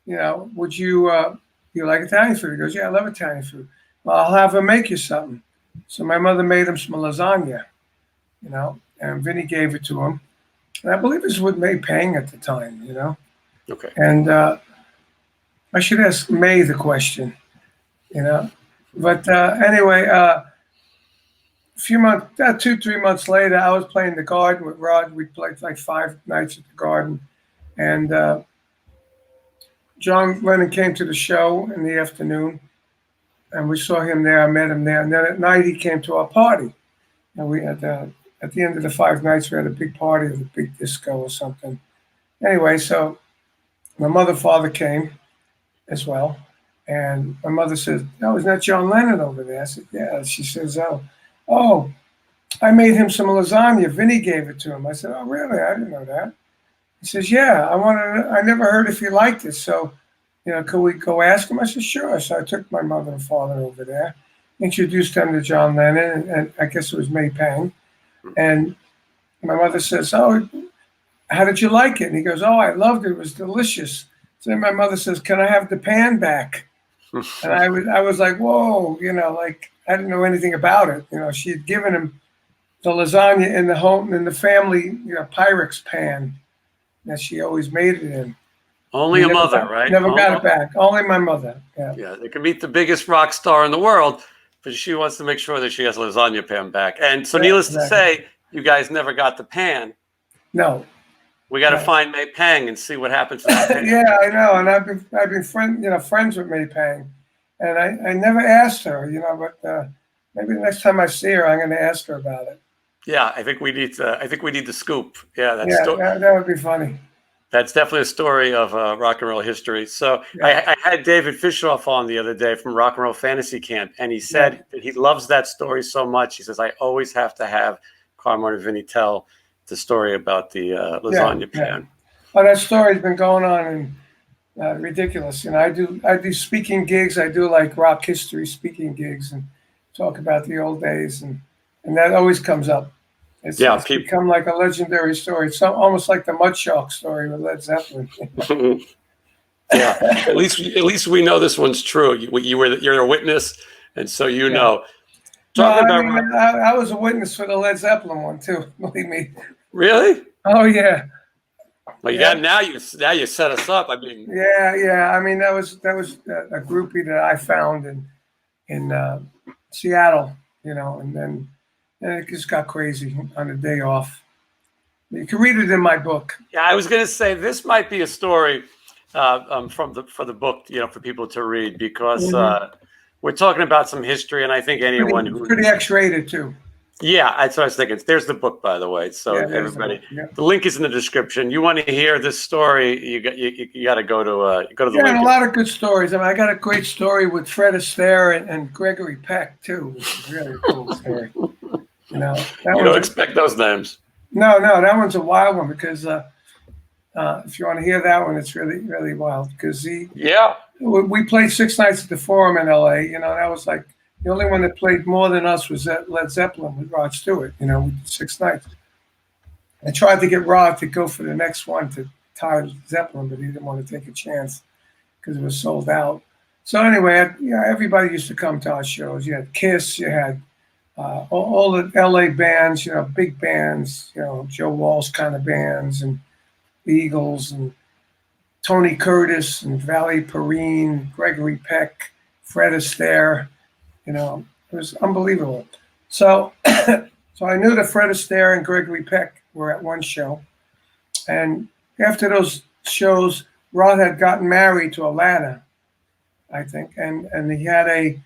Would you like Italian food?" He goes, "Yeah, I love Italian food." "Well, I'll have her make you something." So my mother made him some lasagna, and Vinny gave it to him. And I believe this is what May Pang at the time, Okay. And I should ask May the question, But anyway, a few months, 2-3 months later, I was playing the Garden with Rod. We played like 5 nights at the Garden. And John Lennon came to the show in the afternoon, and we saw him there. I met him there. And then at night, he came to our party. And we had, at the end of the 5 nights, we had a big party, a big disco or something. Anyway, so my mother and father came as well. And my mother says, "Oh, isn't that John Lennon over there?" I said, "Yeah." She says, "Oh, I made him some lasagna. Vinny gave it to him." I said, "Oh, really? I didn't know that." He says, "Yeah, I never heard if he liked it. So, could we go ask him?" I said, "Sure." So I took my mother and father over there, introduced them to John Lennon, and I guess it was May Pang. And my mother says, "Oh, how did you like it?" And he goes, "Oh, I loved it. It was delicious." So then my mother says, "Can I have the pan back?" And I was like, "Whoa," I didn't know anything about it. You know, she had given him the lasagna in the family, you know, Pyrex pan that she always made it in. Only a mother, right? Never got it back. Only my mother. Yeah. Yeah, they can meet the biggest rock star in the world, but she wants to make sure that she has a lasagna pan back. And so, needless to say, you guys never got the pan. No. We got to find May Pang and see what happens to that pan. Yeah, I know. And I've been friends with May Pang, and I never asked her, you know, but maybe the next time I see her, I'm going to ask her about it. Yeah, I think we need the scoop. Yeah, that would be funny. That's definitely a story of rock and roll history. So I had David Fishoff on the other day from Rock and Roll Fantasy Camp, and he said that he loves that story so much. He says, I always have to have Carmine and Vinny tell the story about the lasagna pan. Oh, that story's been going on and ridiculous. You know, I do speaking gigs. I do like rock history speaking gigs and talk about the old days, and that always comes up. It's become like a legendary story. It's almost like the Mudshark story with Led Zeppelin. Yeah, at least we know this one's true. You're a witness, and so you know. I was a witness for the Led Zeppelin one too. Believe me. Really? Oh yeah. Well, now you set us up. I mean. Yeah. I mean that was a groupie that I found in Seattle, you know, and then. And it just got crazy on a day off. You can read it in my book. Yeah, I was going to say this might be a story for the book, you know, for people to read because we're talking about some history, and I think anyone who's pretty X-rated too. Yeah, that's what I was thinking. There's the book, by the way. So everybody, the link is in the description. You want to hear this story? You got to go to the link. Yeah, a lot of good stories. I mean, I got a great story with Fred Astaire and Gregory Peck too, which is really a cool story. You know, you don't expect those names. No, that one's a wild one because if you want to hear that one, it's really, really wild because we played 6 nights at the Forum in LA. You know, that was like the only one that played more than us was Led Zeppelin with Rod Stewart. You know, we did 6 nights. I tried to get Rod to go for the next one to tie Zeppelin, but he didn't want to take a chance because it was sold out. So anyway, everybody used to come to our shows. You had Kiss, you had all the LA bands, you know, big bands, you know, Joe Walsh kind of bands, and the Eagles, and Tony Curtis, and Valley Perrine, Gregory Peck, Fred Astaire. You know, it was unbelievable. So, so I knew that Fred Astaire and Gregory Peck were at one show, and after those shows, Rod had gotten married to Alana, I think, and he had a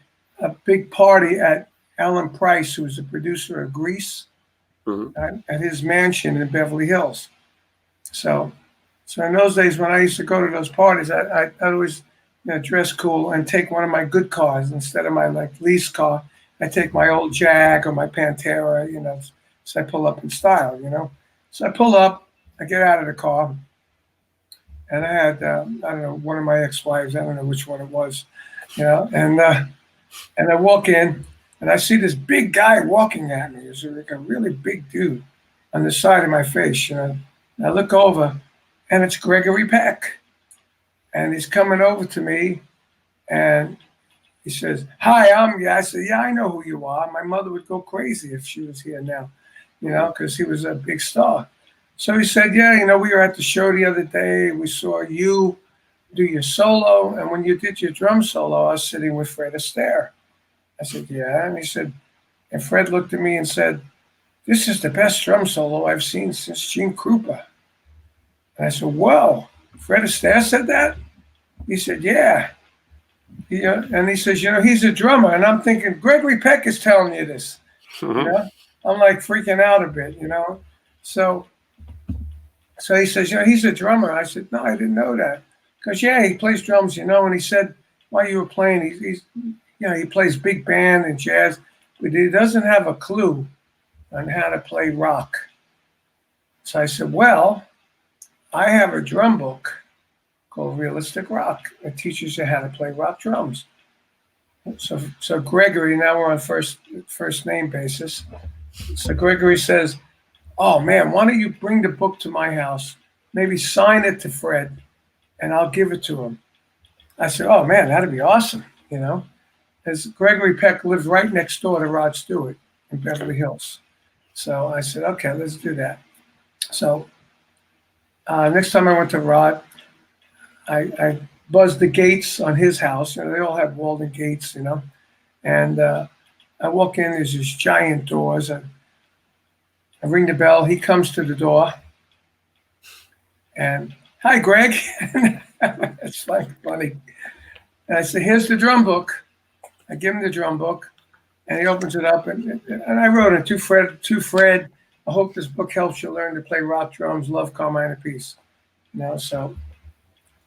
big party at Alan Price, who was the producer of Grease, at his mansion in Beverly Hills. So in those days, when I used to go to those parties, I'd always dress cool and take one of my good cars instead of my lease car. I take my old Jag or my Pantera, you know. So I pull up in style, you know. So I pull up, I get out of the car, and I had I don't know, one of my ex-wives, I don't know which one it was, you know, and I walk in. And I see this big guy walking at me. He's like a really big dude on the side of my face, you know. And I look over, and it's Gregory Peck. And he's coming over to me, and he says, "Hi, I'm." I said, "Yeah, I know who you are. My mother would go crazy if she was here now, you know, because he was a big star." So he said, "Yeah, you know, we were at the show the other day. We saw you do your solo, and when you did your drum solo, I was sitting with Fred Astaire." I said, "Yeah." And he said, and Fred looked at me and said, "This is the best drum solo I've seen since Gene Krupa." And I said, "Whoa, Fred Astaire said that?" He said, "Yeah." And he says, "You know, he's a drummer." And I'm thinking, Gregory Peck is telling you this. You know? I'm like freaking out a bit, you know. So he says, "You know, he's a drummer." I said, "No, I didn't know that." Because, yeah, he plays drums, you know. And he said, while you were playing, he's you know, he plays big band and jazz, but he doesn't have a clue on how to play rock. So I said, "Well, I have a drum book called Realistic Rock. It teaches you how to play rock drums." So Gregory, now we're on first name basis. So Gregory says, "Oh man, why don't you bring the book to my house? Maybe sign it to Fred, and I'll give it to him." I said, "Oh man, that'd be awesome, you know." as Gregory Peck lived right next door to Rod Stewart in Beverly Hills. So I said, okay, let's do that. So next time I went to Rod, I buzzed the gates on his house. They all have Walden gates, And I walk in, there's these giant doors. I ring the bell. He comes to the door. And, hi, Greg. It's like funny. And I say, here's the drum book. I give him the drum book. And he opens it up. And I wrote it, to Fred. I hope this book helps you learn to play rock drums. Love, Carmine Appice. So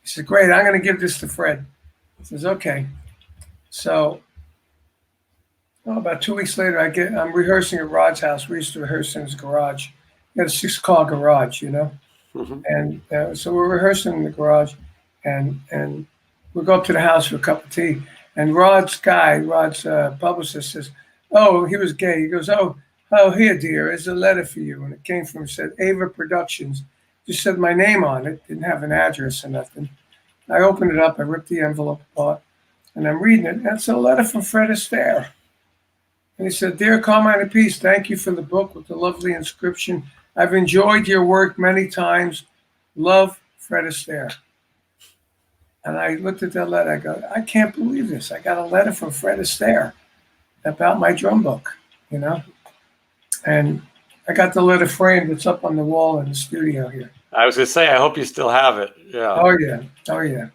he said, great, I'm going to give this to Fred. He says, okay. So about 2 weeks later, I'm rehearsing at Rod's house. We used to rehearse in his garage. He had a 6-car garage, Mm-hmm. And so we're rehearsing in the garage, and we go up to the house for a cup of tea. And Rod's publicist says, oh, he was gay. He goes, oh, here, dear, here's a letter for you. And it came from, said, Ava Productions. Just said my name on it. Didn't have an address or nothing. I opened it up. I ripped the envelope apart, and I'm reading it. And it's a letter from Fred Astaire. And he said, Dear Carmine Appice, thank you for the book with the lovely inscription. I've enjoyed your work many times. Love, Fred Astaire. And I looked at that letter. I go, I can't believe this. I got a letter from Fred Astaire about my drum book, And I got the letter framed. It's up on the wall in the studio here. I was going to say, I hope you still have it. Yeah. Oh, yeah.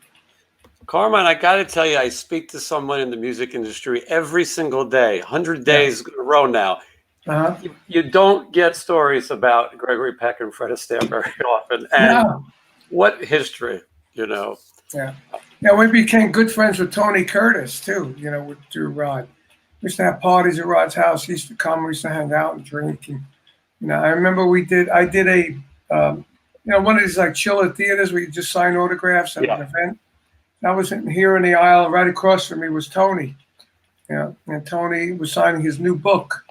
Carmine, I got to tell you, I speak to someone in the music industry every single day, 100 days in a row now. Uh-huh. You don't get stories about Gregory Peck and Fred Astaire very often. And what history, Yeah. Yeah, we became good friends with Tony Curtis, too, through Rod. We used to have parties at Rod's house. He used to come. We used to hang out and drink. And, I remember I did a, one of these like chiller theaters where you just sign autographs at an event. I was here in the aisle. Right across from me was Tony. And Tony was signing his new book.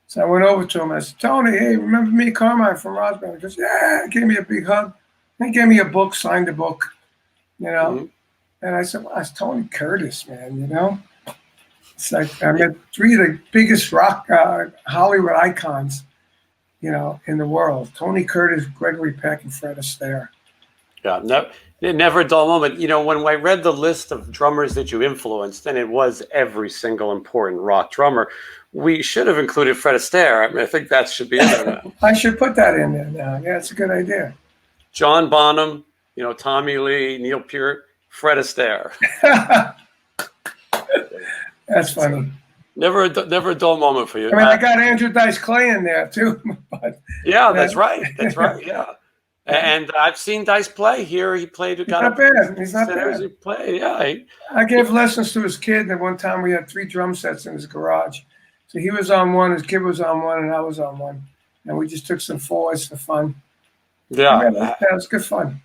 So I went over to him. I said, Tony, hey, remember me, Carmine from Rod's band? He goes, yeah. He gave me a big hug. He gave me a book, signed the book, Mm-hmm. And I said, well, it's Tony Curtis, man, It's like I met 3 of the biggest rock Hollywood icons, in the world. Tony Curtis, Gregory Peck, and Fred Astaire. Yeah, never a dull moment. When I read the list of drummers that you influenced, and it was every single important rock drummer, we should have included Fred Astaire. I think that should be in there. I should put that in there now. Yeah, it's a good idea. John Bonham, Tommy Lee, Neil Peart, Fred Astaire. That's funny. Never a dull moment for you. I mean, I got Andrew Dice Clay in there too. But, that's right. That's right. Yeah. And I've seen Dice play here. He played. He's not bad. He's not bad. He played. Yeah. I gave lessons to his kid, and one time we had 3 drum sets in his garage. So he was on one, his kid was on one, and I was on one, and we just took some forwards for fun. Yeah, that was good fun.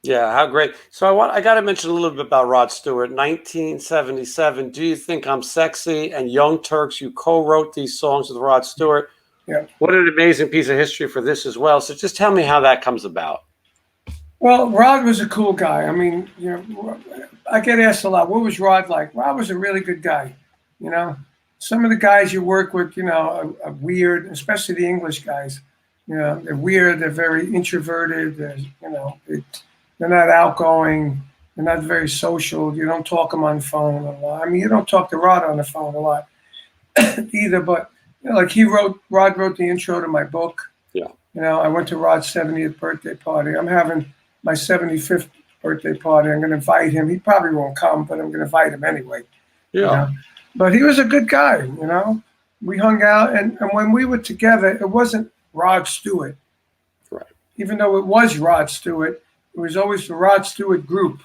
Yeah, how great. So I got to mention a little bit about Rod Stewart. 1977, Do You Think I'm Sexy? And Young Turks, you co-wrote these songs with Rod Stewart. Yeah. What an amazing piece of history for this as well. So just tell me how that comes about. Well, Rod was a cool guy. I mean, I get asked a lot, what was Rod like? Rod was a really good guy. Some of the guys you work with, are weird, especially the English guys. They're weird. They're very introverted. They're not outgoing. They're not very social. You don't talk them on the phone a lot. I mean, you don't talk to Rod on the phone a lot either. But like Rod wrote the intro to my book. Yeah. I went to Rod's 70th birthday party. I'm having my 75th birthday party. I'm going to invite him. He probably won't come, but I'm going to invite him anyway. Yeah. But he was a good guy. We hung out, and when we were together, it wasn't Rod Stewart. Right. Even though it was Rod Stewart, it was always the Rod Stewart group.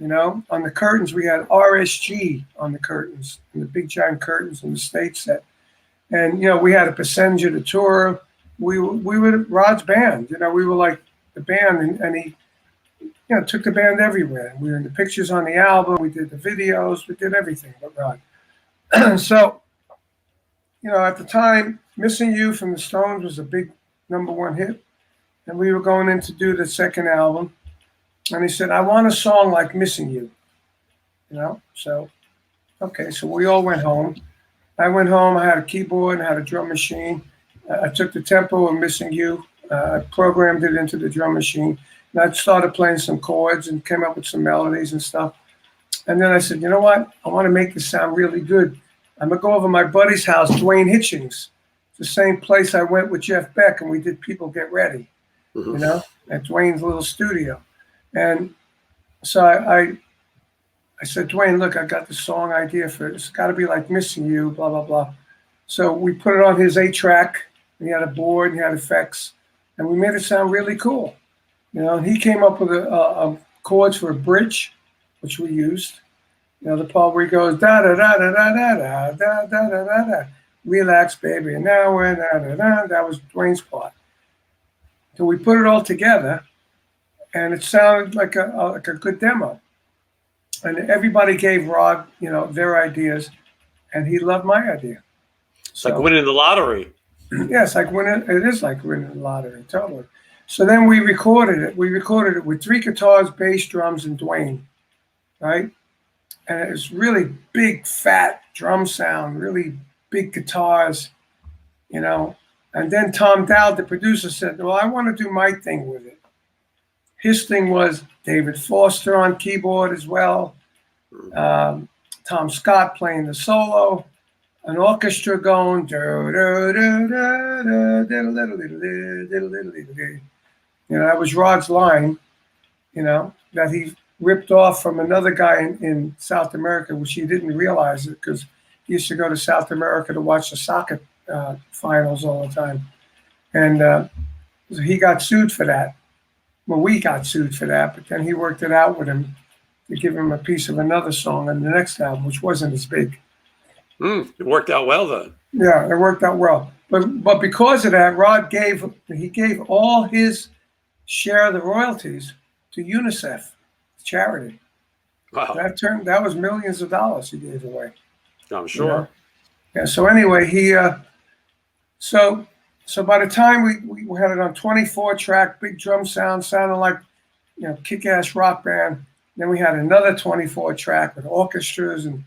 On the curtains, we had RSG on the curtains, and the big giant curtains in the stage set. And, we had a percentage of the tour. We were Rod's band. We were like the band, and he, took the band everywhere. We were in the pictures on the album. We did the videos. We did everything but Rod. So, at the time, Missing You from the Stones was a big #1 hit. And we were going in to do the second album. And he said, I want a song like Missing You. So Okay, so we all went home. I went home. I had a keyboard and had a drum machine. I took the tempo of Missing You. I programmed it into the drum machine. And I started playing some chords and came up with some melodies and stuff. And then I said, you know what? I want to make this sound really good. I'm going to go over to my buddy's house, Dwayne Hitchings, the same place I went with Jeff Beck, and we did People Get Ready, you know, at Dwayne's little studio. And so I said, Dwayne, look, I got the song idea for it. It's got to be like Missing You, blah, blah, blah. So we put it on his 8-track, and he had a board, and he had effects, and we made it sound really cool. You know, and he came up with a chords for a bridge, which we used. You know, the part where he goes, da-da-da-da-da-da-da-da-da-da-da. Relax, baby, and now we're da-da-da. That was Dwayne's part. So we put it all together, and it sounded like a good demo. And everybody gave Rod, you know, their ideas, and he loved my idea. It's like winning the lottery. Yes, like winning. It is like winning the lottery, totally. So then we recorded it. We recorded it with 3 guitars, bass, drums, and Dwayne, right? And it was really big, fat drum sound, really big guitars, you know. And then Tom Dowd, the producer, said, well, I want to do my thing with it. His thing was David Foster on keyboard as well, Tom Scott playing the solo, an orchestra going, you know, that was Rod's line, you know, that he ripped off from another guy in South America, which he didn't realize it because he used to go to South America to watch the soccer finals all the time. And so he got sued for that. Well, we got sued for that, but then he worked it out with him to give him a piece of another song on the next album, which wasn't as big. It worked out well then. Yeah, it worked out well. But because of that, Rod gave all his share of the royalties to UNICEF charity. Wow. That was millions of dollars he gave away. I'm sure. You know? Yeah. So anyway, so by the time we had it on 24-track, big drum sound, sounding like, you know, kick-ass rock band. Then we had another 24-track with orchestras and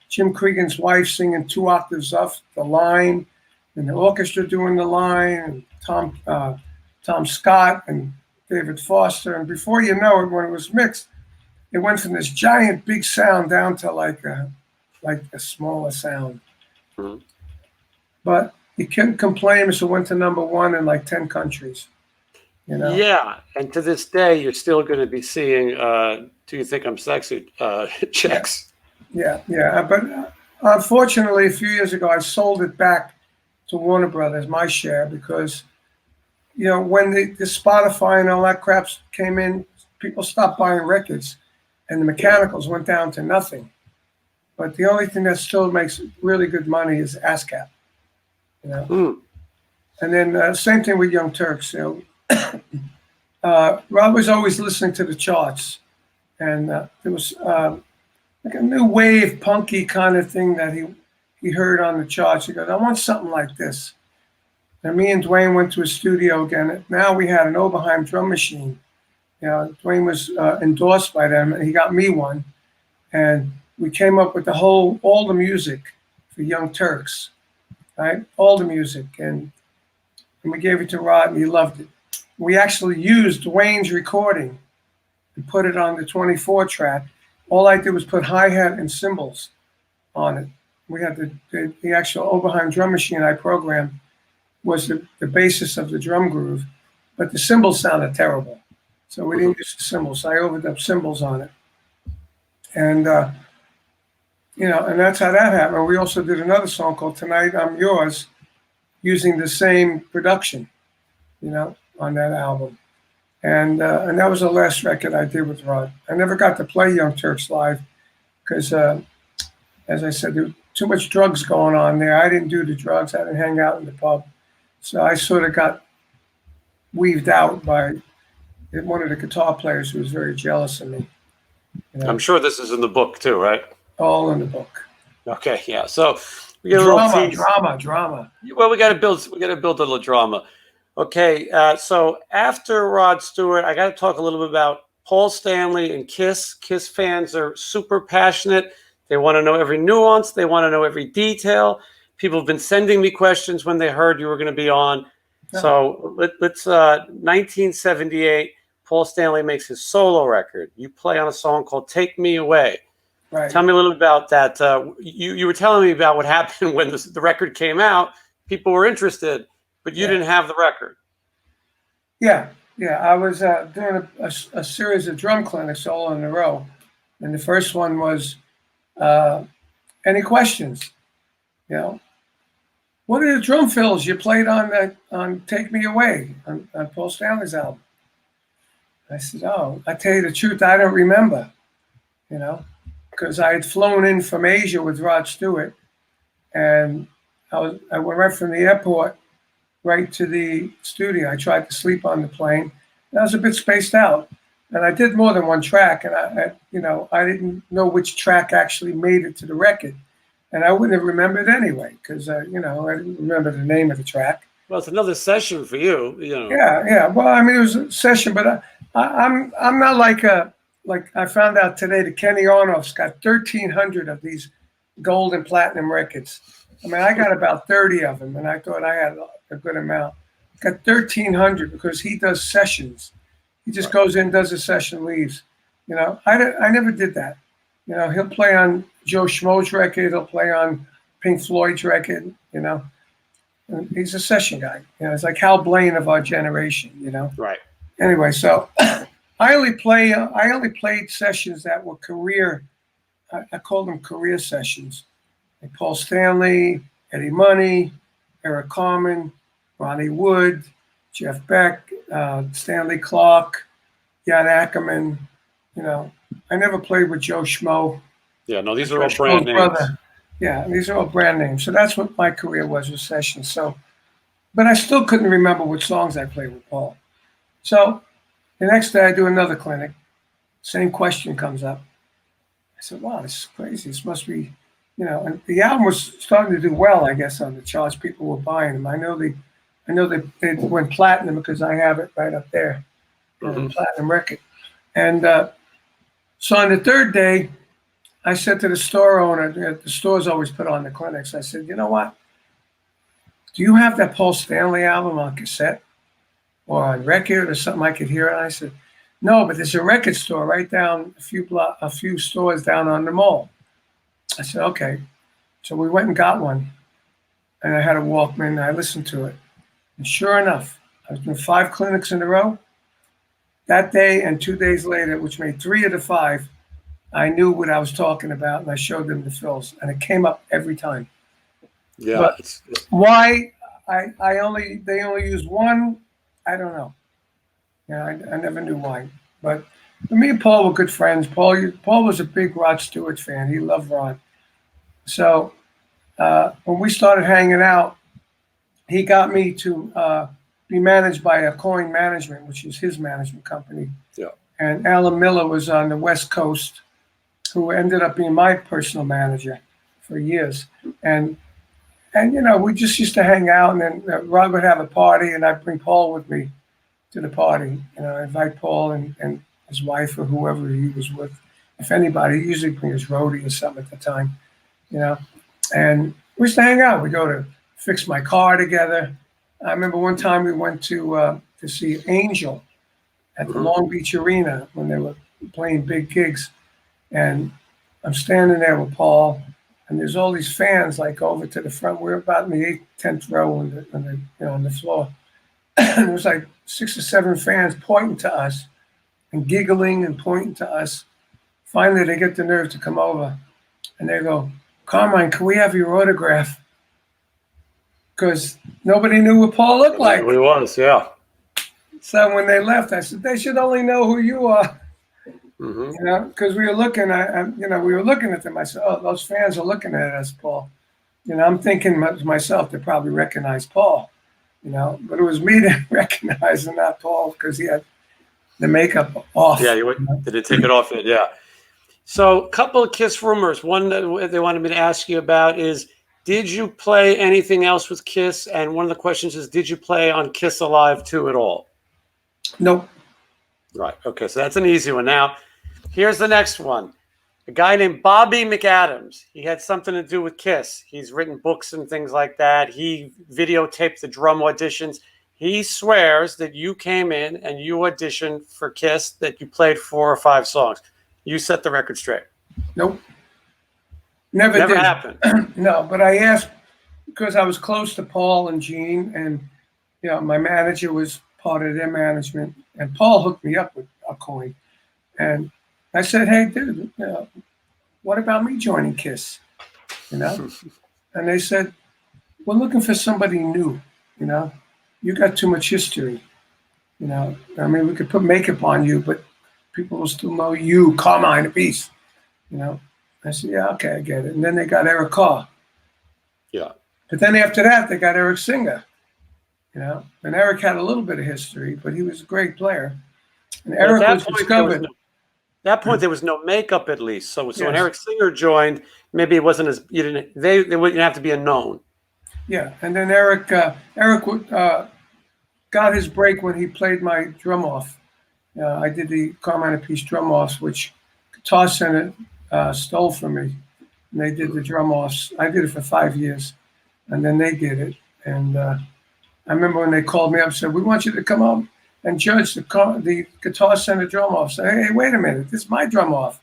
Jim Cregan's wife singing 2 octaves up the line, and the orchestra doing the line, and Tom Scott and David Foster. And before you know it, when it was mixed, it went from this giant big sound down to like a smaller sound. Mm-hmm. But you couldn't complain, so it went to #1 in like 10 countries. You know? Yeah, and to this day, you're still going to be seeing "Do You Think I'm Sexy" checks. Yeah. But unfortunately, a few years ago, I sold it back to Warner Brothers, my share, because, you know, when the Spotify and all that crap came in, people stopped buying records, and the mechanicals went down to nothing. But the only thing that still makes really good money is ASCAP. You know, and then same thing with Young Turks. You know, Rob was always listening to the charts, and there was like a new wave punky kind of thing that he heard on the charts. He goes, "I want something like this." And me and Dwayne went to a studio again. Now we had an Oberheim drum machine. You know, Dwayne was endorsed by them, and he got me one, and we came up with all the music for Young Turks. Right, all the music, and we gave it to Rod, and he loved it. We actually used Dwayne's recording and put it on the 24-track. All I did was put hi-hat and cymbals on it. We had the actual Oberheim drum machine I programmed was the basis of the drum groove, but the cymbals sounded terrible, so we didn't use the cymbals. So I overdubbed cymbals on it, and you know, and that's how that happened. We also did another song called "Tonight I'm Yours," using the same production, you know, on that album. And that was the last record I did with Rod. I never got to play Young Turks live because, as I said, there was too much drugs going on there. I didn't do the drugs. I didn't hang out in the pub. So I sort of got weaved out by one of the guitar players who was very jealous of me. You know? I'm sure this is in the book too, right? All in the book. Okay, yeah. So we get drama. Well, we got to build a little drama. Okay, so after Rod Stewart, I got to talk a little bit about Paul Stanley and Kiss. Kiss fans are super passionate. They want to know every nuance. They want to know every detail. People have been sending me questions when they heard you were going to be on. Yeah. So let's 1978, Paul Stanley makes his solo record. You play on a song called Take Me Away. Right. Tell me a little about that. You were telling me about what happened when the record came out. People were interested, but you didn't have the record. Yeah. I was doing a series of drum clinics all in a row. And the first one was, any questions? You know, what are the drum fills you played on Take Me Away on Paul Stanley's album? I said, oh, I tell you the truth, I don't remember, you know, because I had flown in from Asia with Rod Stewart, and I went right from the airport right to the studio. I tried to sleep on the plane, and I was a bit spaced out. And I did more than one track, and I didn't know which track actually made it to the record. And I wouldn't have remembered anyway, because I didn't remember the name of the track. Well, it's another session for you, Yeah. Well, I mean, it was a session, but I'm not like I found out today that Kenny Arnoff's got 1,300 of these gold and platinum records. I mean, I got about 30 of them, and I thought I had a good amount. Got 1,300 because he does sessions. He just goes in, does a session, leaves. You know, I never did that. You know, he'll play on Joe Schmo's record. He'll play on Pink Floyd's record. You know, and he's a session guy. You know, it's like Hal Blaine of our generation. You know. Right. Anyway, so I only played sessions that were career. I called them career sessions. Like Paul Stanley, Eddie Money, Eric Carmen, Ronnie Wood, Jeff Beck, Stanley Clarke, Jan Ackerman. You know, I never played with Joe Schmo. Yeah, no, these are all brand names. Brother. Yeah, these are all brand names. So that's what my career was sessions. So, but I still couldn't remember what songs I played with Paul. So the next day I do another clinic. Same question comes up. I said, wow, this is crazy. This must be, you know, and the album was starting to do well, I guess, on the charts. People were buying them. I know they went platinum because I have it right up there, platinum record. And so on the third day, I said to the store owner, the stores always put on the clinics, I said, you know what? Do you have that Paul Stanley album on cassette or on record or something I could hear? And I said, no, but there's a record store right down a few stores down on the mall. I said, okay. So we went and got one, and I had a Walkman, and I listened to it. And sure enough, I was doing 5 clinics in a row. That day and 2 days later, which made 3 of the 5, I knew what I was talking about, and I showed them the fills, and it came up every time. Yeah. But why they only used one, I don't know. Yeah, I never knew why. But me and Paul were good friends. Paul was a big Rod Stewart fan. He loved Rod. So when we started hanging out, he got me to be managed by a Coin Management, which is his management company. Yeah. And Alan Miller was on the West Coast, who ended up being my personal manager for years. And you know, we just used to hang out, and then Rod would have a party, and I'd bring Paul with me to the party. You know, invite Paul and his wife or whoever he was with. If anybody, he usually bring his roadie or something at the time, you know. And we used to hang out. We go to fix my car together. I remember one time we went to see Angel at the Long Beach Arena when they were playing big gigs. And I'm standing there with Paul, and there's all these fans like over to the front. We're about in the 8th, 10th row on the floor. And there was like 6 or 7 fans pointing to us and giggling and pointing to us. Finally, they get the nerve to come over, and they go, Carmine, can we have your autograph? Because nobody knew what Paul looked like. He was, yeah. So when they left, I said, they should only know who you are. You know, because we were looking at them. I said, oh, those fans are looking at us, Paul. You know, I'm thinking to myself, they probably recognize Paul, you know, but it was me that recognized and not Paul because he had the makeup off. Yeah, did it take it off it? Yeah. So a couple of Kiss rumors. One that they wanted me to ask you about is, did you play anything else with Kiss? And one of the questions is, did you play on Kiss Alive 2 at all? Nope. Right. Okay. So that's an easy one. Now, here's the next one. a guy named Bobby McAdams. He had something to do with Kiss. He's written books and things like that. He videotaped the drum auditions. He swears that you came in and you auditioned for Kiss, that you played 4 or 5 songs. You set the record straight. Nope. Never did. Happened. No, but I asked because I was close to Paul and Gene, and my manager was part of their management, and Paul hooked me up with a coin, and I said, "Hey, dude, what about me joining Kiss?" And they said, "We're looking for somebody new. You got too much history. I mean, we could put makeup on you, but people will still know you, Carmine Appice." I said, "Yeah, okay, I get it." And then they got Eric Carr. Yeah. But then after that, they got Eric Singer. And Eric had a little bit of history, but he was a great player. And Eric was discovered. At that point, there was no makeup, at least. So when Eric Singer joined, maybe it wasn't as they wouldn't have to be a known. Yeah, and then Eric got his break when he played my drum off. I did the Carmine Appice drum offs, which Guitar Center stole from me. And they did the drum offs. I did it for 5 years, and then they did it. And I remember when they called me up and said, "We want you to come up and judge the Guitar Center drum off." So, "Hey, wait a minute, this is my drum off."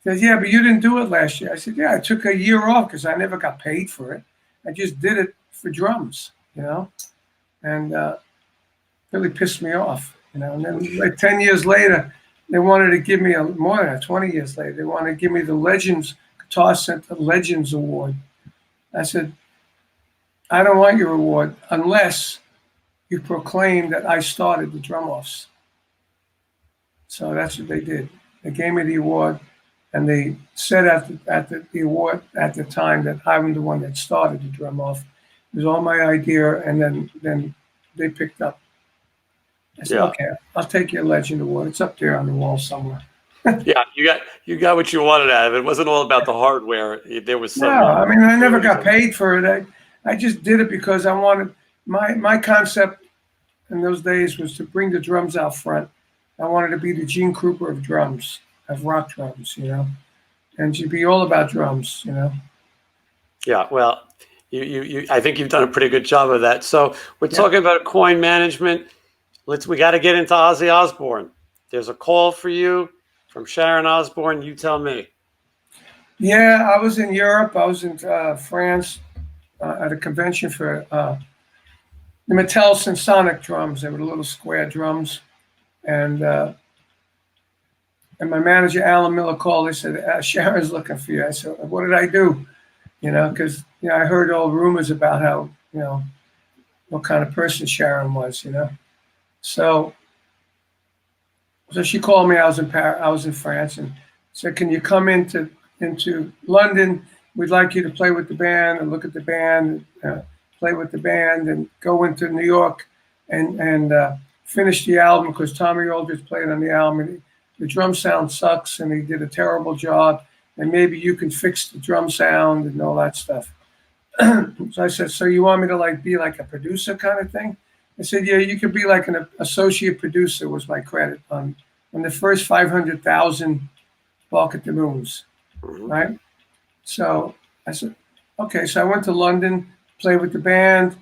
He says, "Yeah, but you didn't do it last year." I said, "Yeah, I took a year off because I never got paid for it. I just did it for drums, and really pissed me off, And then like 10 years later, they wanted to give me more than that, 20 years later, they wanted to give me the Legends, Guitar Center Legends Award. I said, "I don't want your award unless you proclaim that I started the drum offs." So that's what they did. They gave me the award, and they said at the award at the time that I'm the one that started the drum off. It was all my idea, and then they picked up. I said, "Okay, I'll take your Legend Award. It's up there on the wall somewhere." Yeah, you got what you wanted out of it. It wasn't all about the hardware. There was some. No, I mean, I never got paid for it. I just did it because I wanted my concept in those days was to bring the drums out front. I wanted to be the Gene Krupa of drums, of rock drums, and to be all about drums, Yeah, well, you I think you've done a pretty good job of that. So we're talking about coin management. We got to get into Ozzy Osbourne. There's a call for you from Sharon Osbourne. You tell me. Yeah, I was in Europe. I was in France at a convention for the Mattel Sensonic drums. They were the little square drums. And my manager, Alan Miller, called. He said, "Sharon's looking for you." I said, "What did I do?" Because I heard all rumors about how, what kind of person Sharon was, So she called me. I was in France, and said, "Can you come into London? We'd like you to play with the band and look at the band, play with the band, and go into New York and finish the album because Tommy Aldridge played on the album. The drum sound sucks, and he did a terrible job. And maybe you can fix the drum sound and all that stuff." So I said, "So you want me to be like a producer kind of thing?" I said, "Yeah, you could be like an associate producer," was my credit on the first 500,000 Bark at the Moons, right? So I said, "Okay." So I went to London, played with the band.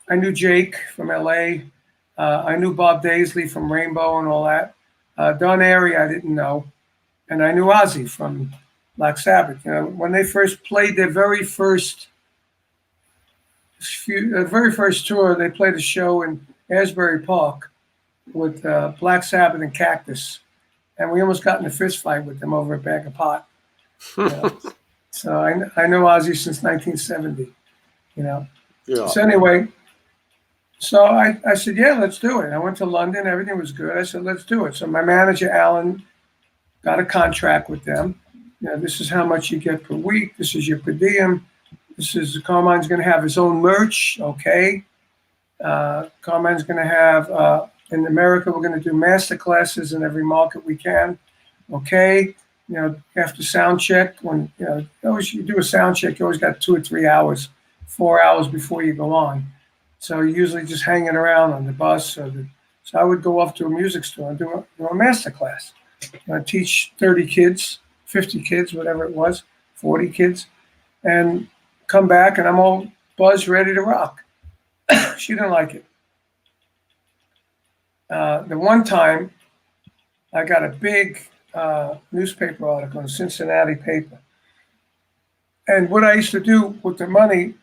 I knew Jake from LA. I knew Bob Daisley from Rainbow and all that. Don Airey I didn't know. And I knew Ozzy from Black Sabbath. When they first played their very first tour, they played a show in Asbury Park with Black Sabbath and Cactus, and we almost got in a fist fight with them over a bag of pot. So I know Ozzy since 1970. Yeah. So anyway, so I said, "Yeah, let's do it." I went to London. Everything was good. I said, "Let's do it." So my manager, Alan, got a contract with them. This is how much you get per week. This is your per diem. This is Carmine's going to have his own merch. Okay. Carmine's going to have, in America, we're going to do master classes in every market we can. Okay. After sound check, when, always you do a sound check, you always got 2 or 3 hours, 4 hours before you go on. So you're usually just hanging around on the bus. So I would go off to a music store and do a master class. I teach 30 kids 50 kids, whatever it was, 40 kids, and come back and I'm all buzzed, ready to rock. She didn't like it. The one time I got a big newspaper article in the Cincinnati paper. And what I used to do with the money,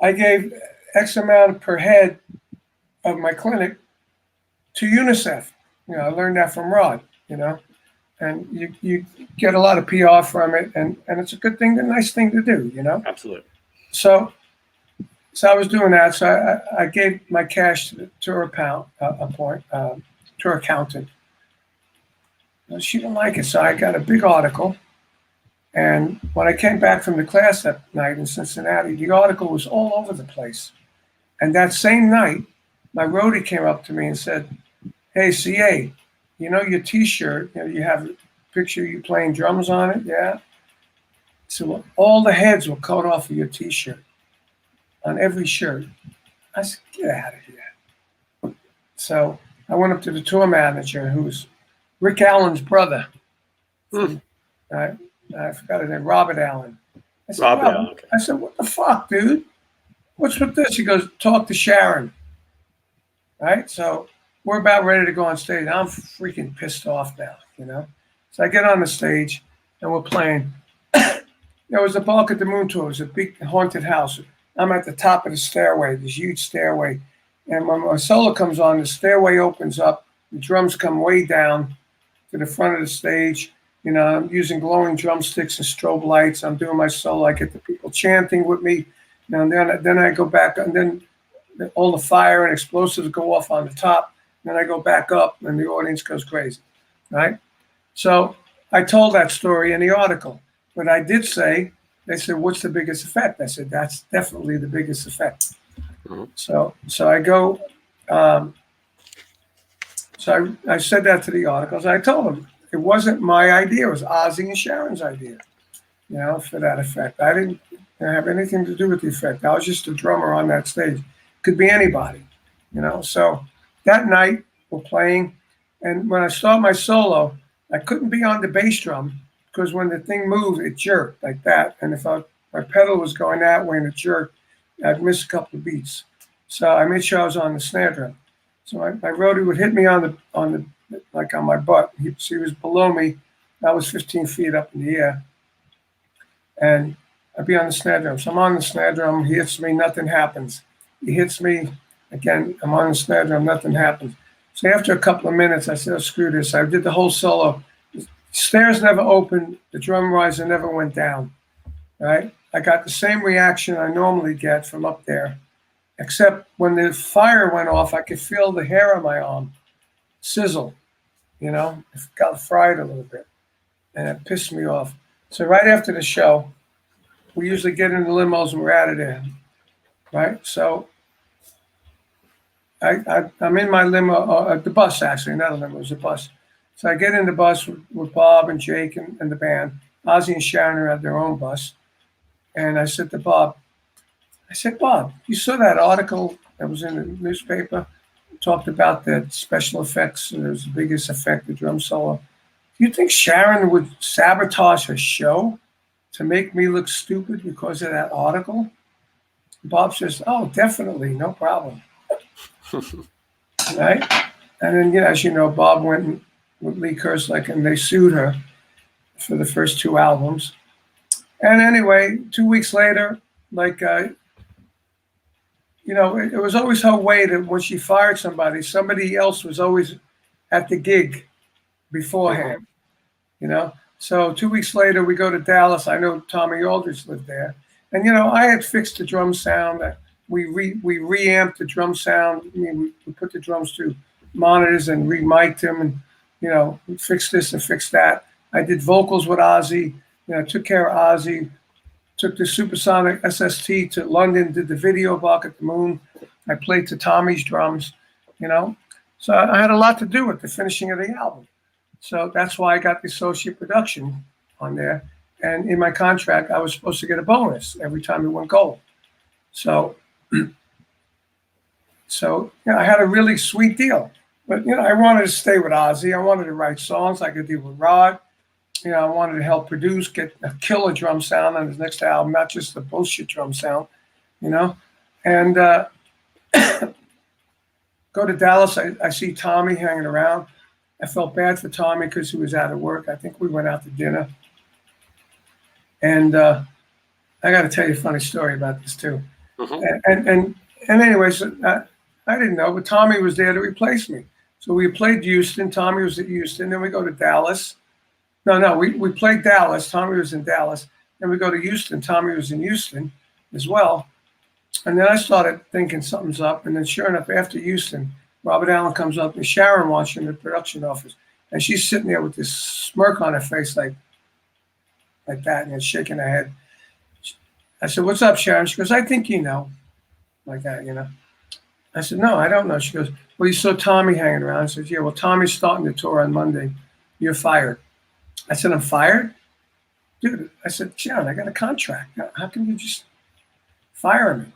I gave X amount per head of my clinic to UNICEF. I learned that from Rod, and you get a lot of PR from it, and it's a good thing, a nice thing to do, Absolutely. So I was doing that. So I gave my cash to the tour accountant. She didn't like it, so I got a big article. And when I came back from the class that night in Cincinnati, the article was all over the place. And that same night, my roadie came up to me and said, "Hey, CA, your T-shirt, you have a picture of you playing drums on it, yeah? So all the heads were cut off of your T-shirt on every shirt." I said, "Get out of here." So I went up to the tour manager, who's Rick Allen's brother. I forgot his name, Robert Allen. I said, Robert Allen, okay. I said, "What the fuck, dude? What's with this?" He goes, "Talk to Sharon." Right? So we're about ready to go on stage. I'm freaking pissed off now, So I get on the stage and we're playing. There was a Bark at the Moon tour. It was a big haunted house. I'm at the top of the stairway, this huge stairway. And when my solo comes on, the stairway opens up. The drums come way down to the front of the stage. I'm using glowing drumsticks and strobe lights. I'm doing my solo. I get the people chanting with me. And then I go back, and then all the fire and explosives go off on the top. Then I go back up, and the audience goes crazy, right? So I told that story in the article. But I did say, they said, "What's the biggest effect?" I said, "That's definitely the biggest effect." Mm-hmm. So I go, so I said that to the articles. I told them it wasn't my idea. It was Ozzy and Sharon's idea, for that effect. I didn't have anything to do with the effect. I was just a drummer on that stage. Could be anybody, So that night we're playing, and when I start my solo, I couldn't be on the bass drum because when the thing moved, it jerked like that. And if my pedal was going that way and it jerked, I'd miss a couple of beats. So I made sure I was on the snare drum. So my roadie would hit me on my butt. He was below me. I was 15 feet up in the air, and I'd be on the snare drum. So I'm on the snare drum. He hits me, nothing happens. He hits me again. I'm on the snare drum, nothing happens. So after a couple of minutes, I said, "Oh, screw this." I did the whole solo. The stairs never opened. The drum riser never went down. Right? I got the same reaction I normally get from up there, except when the fire went off, I could feel the hair on my arm sizzle. It got fried a little bit, and it pissed me off. So right after the show, we usually get in the limos and we're out of there, right? So I'm in my limo, the bus actually, not a limo, it was a bus. So I get in the bus with Bob and Jake and the band. Ozzy and Sharon are at their own bus. And I said to Bob, "Bob, you saw that article that was in the newspaper? Talked about that special effects, and it was the biggest effect, the drum solo. Do you think Sharon would sabotage her show to make me look stupid because of that article?" Bob says, "Oh, definitely, no problem." Right? And then, as you know, Bob went with Lee Kerslake, and they sued her for the first 2 albums. And anyway, 2 weeks later, it was always her way that when she fired somebody else was always at the gig beforehand, So 2 weeks later, we go to Dallas. I know Tommy Aldridge lived there. And, I had fixed the drum sound. We reamped the drum sound. We put the drums through monitors and re-mic'd them and, we fixed this and fixed that. I did vocals with Ozzy. Took care of Ozzy. Took the Supersonic SST to London, did the video Bark at the Moon. I played to Tommy's drums, So I had a lot to do with the finishing of the album. So that's why I got the associate production on there. And in my contract, I was supposed to get a bonus every time it went gold. So I had a really sweet deal. But, I wanted to stay with Ozzy. I wanted to write songs like I did with Rod. I wanted to help produce, get a killer drum sound on his next album, not just the bullshit drum sound, and go to Dallas. I see Tommy hanging around. I felt bad for Tommy because he was out of work. I think we went out to dinner. And I got to tell you a funny story about this too. And anyways, I didn't know, but Tommy was there to replace me. So we played Houston. Tommy was at Houston. Then we go to Dallas. No, we played Dallas. Tommy was in Dallas. Then we go to Houston. Tommy was in Houston as well. And then I started thinking something's up. And then sure enough, after Houston, Robert Allen comes up and Sharon wants you in the production office. And she's sitting there with this smirk on her face like that, and shaking her head. I said, "What's up, Sharon?" She goes, "I think you know." Like that, I said, "No, I don't know." She goes, "Well, you saw Tommy hanging around." I said, "Yeah, well, Tommy's starting the tour on Monday. You're fired." I said, "I'm fired?" Dude, I said, "Sharon, I got a contract. How can you just fire me?"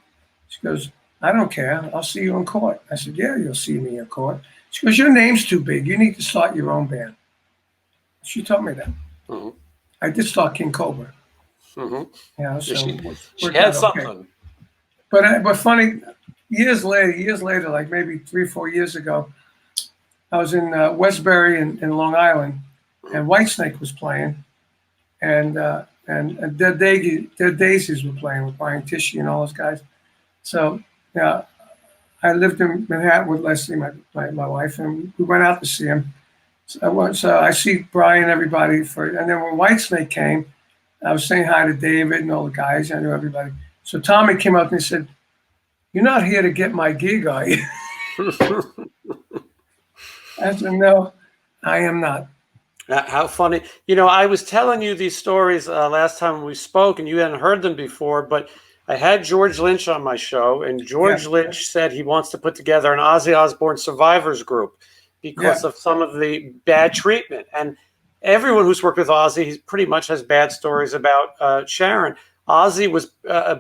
She goes, "I don't care. I'll see you in court." I said, "Yeah, you'll see me in court." She goes, "Your name's too big. You need to start your own band." She told me that. I did start King Cobra. So she had something. Okay. But funny, years later, like maybe 3 or 4 years ago, I was in Westbury in Long Island, and Whitesnake was playing, and Dead Daisies were playing with Brian Tishy and all those guys. So I lived in Manhattan with Leslie, my wife, and we went out to see him. So I see Brian, everybody, and then when Whitesnake came, I was saying hi to David and all the guys. I knew everybody. So Tommy came up and he said, "You're not here to get my gig, are you?" I said, "No, I am not." How funny. I was telling you these stories last time we spoke, and you hadn't heard them before, but I had George Lynch on my show, and George Lynch said he wants to put together an Ozzy Osbourne survivors group because of some of the bad treatment. And everyone who's worked with Ozzy, he pretty much has bad stories about Sharon. Ozzy was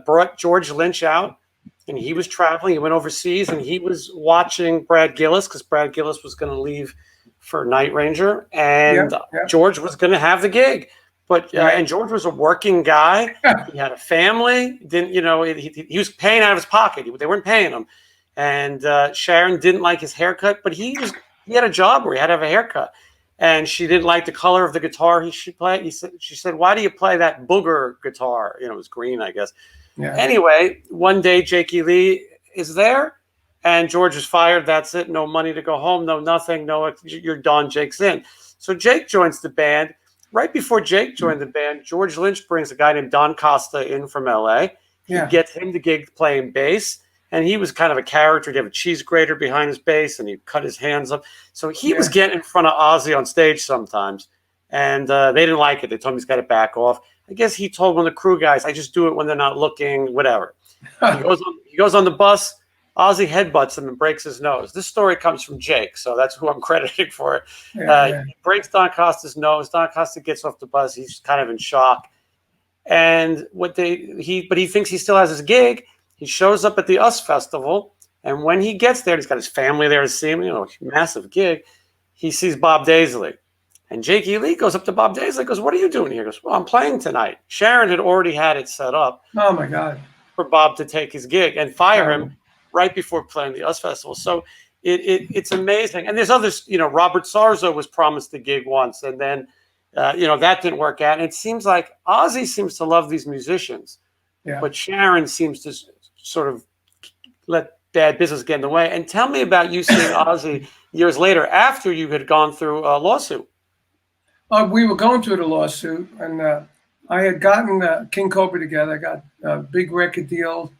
brought George Lynch out, and he was traveling. He went overseas, and he was watching Brad Gillis because Brad Gillis was going to leave for Night Ranger, and George was going to have the gig. But and George was a working guy. He had a family. Didn't he was paying out of his pocket. They weren't paying him. And Sharon didn't like his haircut, but he had a job where he had to have a haircut. And she didn't like the color of the guitar he should play. She said, "Why do you play that booger guitar?" It was green, I guess. Yeah. Anyway, one day Jakey Lee is there, and George is fired. That's it. No money to go home. No nothing. No, you're done. Jake's in. So Jake joins the band. Right before Jake joined the band, George Lynch brings a guy named Don Costa in from LA. He gets him the gig playing bass. And he was kind of a character. He'd have a cheese grater behind his bass, and he'd cut his hands up. So he was getting in front of Ozzy on stage sometimes. And they didn't like it. They told him he's got to back off. I guess he told one of the crew guys, "I just do it when they're not looking, whatever." He goes on the bus. Ozzy headbutts him and breaks his nose. This story comes from Jake, so that's who I'm crediting for it. He breaks Don Costa's nose. Don Costa gets off the bus. He's kind of in shock. And but he thinks he still has his gig. He shows up at the US Festival, and when he gets there, he's got his family there to see him, massive gig. He sees Bob Daisley. And Jakey Lee goes up to Bob Daisley, goes, "What are you doing here?" He goes, "Well, I'm playing tonight." Sharon had already had it set up. Oh, my God. For Bob to take his gig and fire him right before playing the US Festival. So it's amazing. And there's others, Robert Sarzo was promised the gig once, and then, that didn't work out. And it seems like Ozzy seems to love these musicians, but Sharon seems to sort of let bad business get in the way. And tell me about you seeing Ozzy years later after you had gone through a lawsuit. We were going through the lawsuit, and I had gotten King Cobra together. I got a big record deal,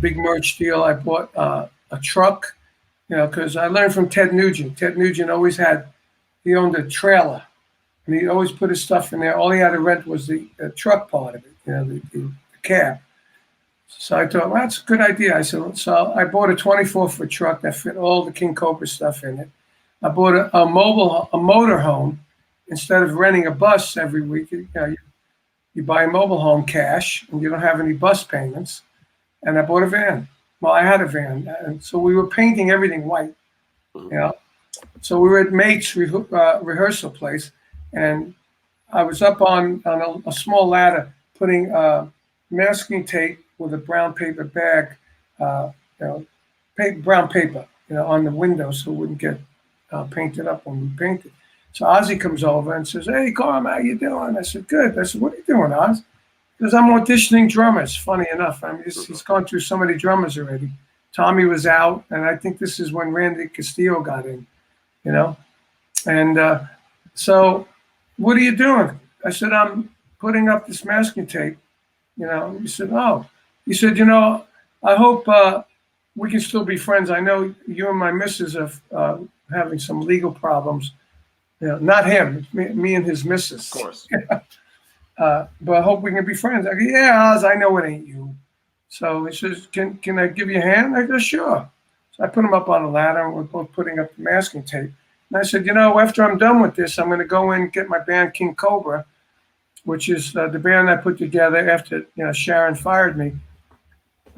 big merch deal. I bought a truck, because I learned from Ted Nugent. Ted Nugent he owned a trailer, and he always put his stuff in there. All he had to rent was the truck part of it, the cab. So I thought, well, that's a good idea. So I bought a 24-foot truck that fit all the King Cobra stuff in it. I bought a motor home. Instead of renting a bus every week, you buy a mobile home cash, and you don't have any bus payments. And I bought a van. Well, I had a van, and so we were painting everything white. So we were at Mate's rehearsal place, and I was up on a small ladder putting masking tape with a brown paper bag, brown paper, on the window so it wouldn't get painted up when we painted. So Ozzy comes over and says, "Hey, Carm, how you doing?" I said, "Good." I said, "What are you doing, Oz?" Because I'm auditioning drummers. Funny enough, I mean, he's gone through so many drummers already. Tommy was out, and I think this is when Randy Castillo got in, And so, what are you doing? I said, "I'm putting up this masking tape." He said, "Oh." He said, "I hope we can still be friends. I know you and my missus are having some legal problems. Not him, me and his missus. Of course. But I hope we can be friends." I go, "Yeah, Oz, I know it ain't you." So he says, can I give you a hand? I go, "Sure." So I put him up on a ladder, and we're both putting up the masking tape. And I said, "After I'm done with this, I'm going to go in and get my band King Kobra, which is the band I put together after Sharon fired me."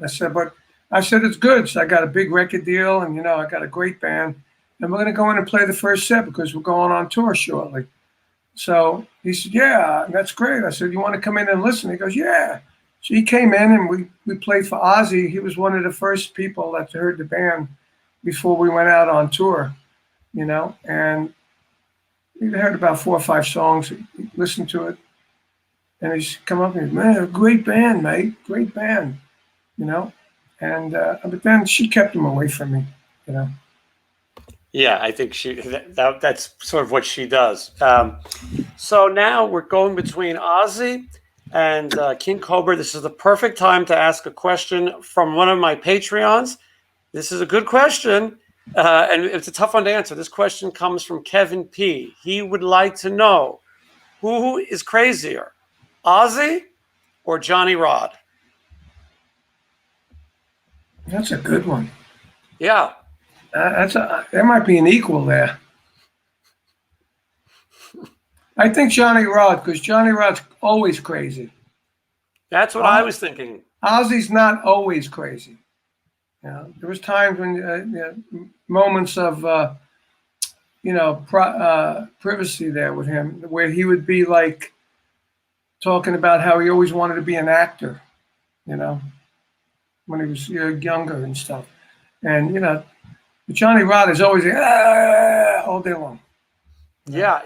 I said, "It's good. So I got a big record deal, and I got a great band, and we're going to go in and play the first set because we're going on tour shortly." So he said, "Yeah, that's great." I said, "You want to come in and listen?" He goes, "Yeah." So he came in and we played for Ozzy. He was one of the first people that heard the band before we went out on tour, and he heard about 4 or 5 songs. He listened to it, and he's come up and he, "Man, great band, mate, great band," And but then she kept him away from me, Yeah, I think that's sort of what she does. So now we're going between Ozzy and King Kobra. This is the perfect time to ask a question from one of my Patreons. This is a good question, and it's a tough one to answer. This question comes from Kevin P. He would like to know, who is crazier, Ozzy or Johnny Rod? That's a good one. Yeah. There might be an equal there. I think Johnny Rod, because Johnny Rod's always crazy. That's what I was thinking. Ozzy's not always crazy. There was times when moments of privacy there with him, where he would be like talking about how he always wanted to be an actor, when he was younger and stuff. And Johnny Rod is always all day long. Yeah,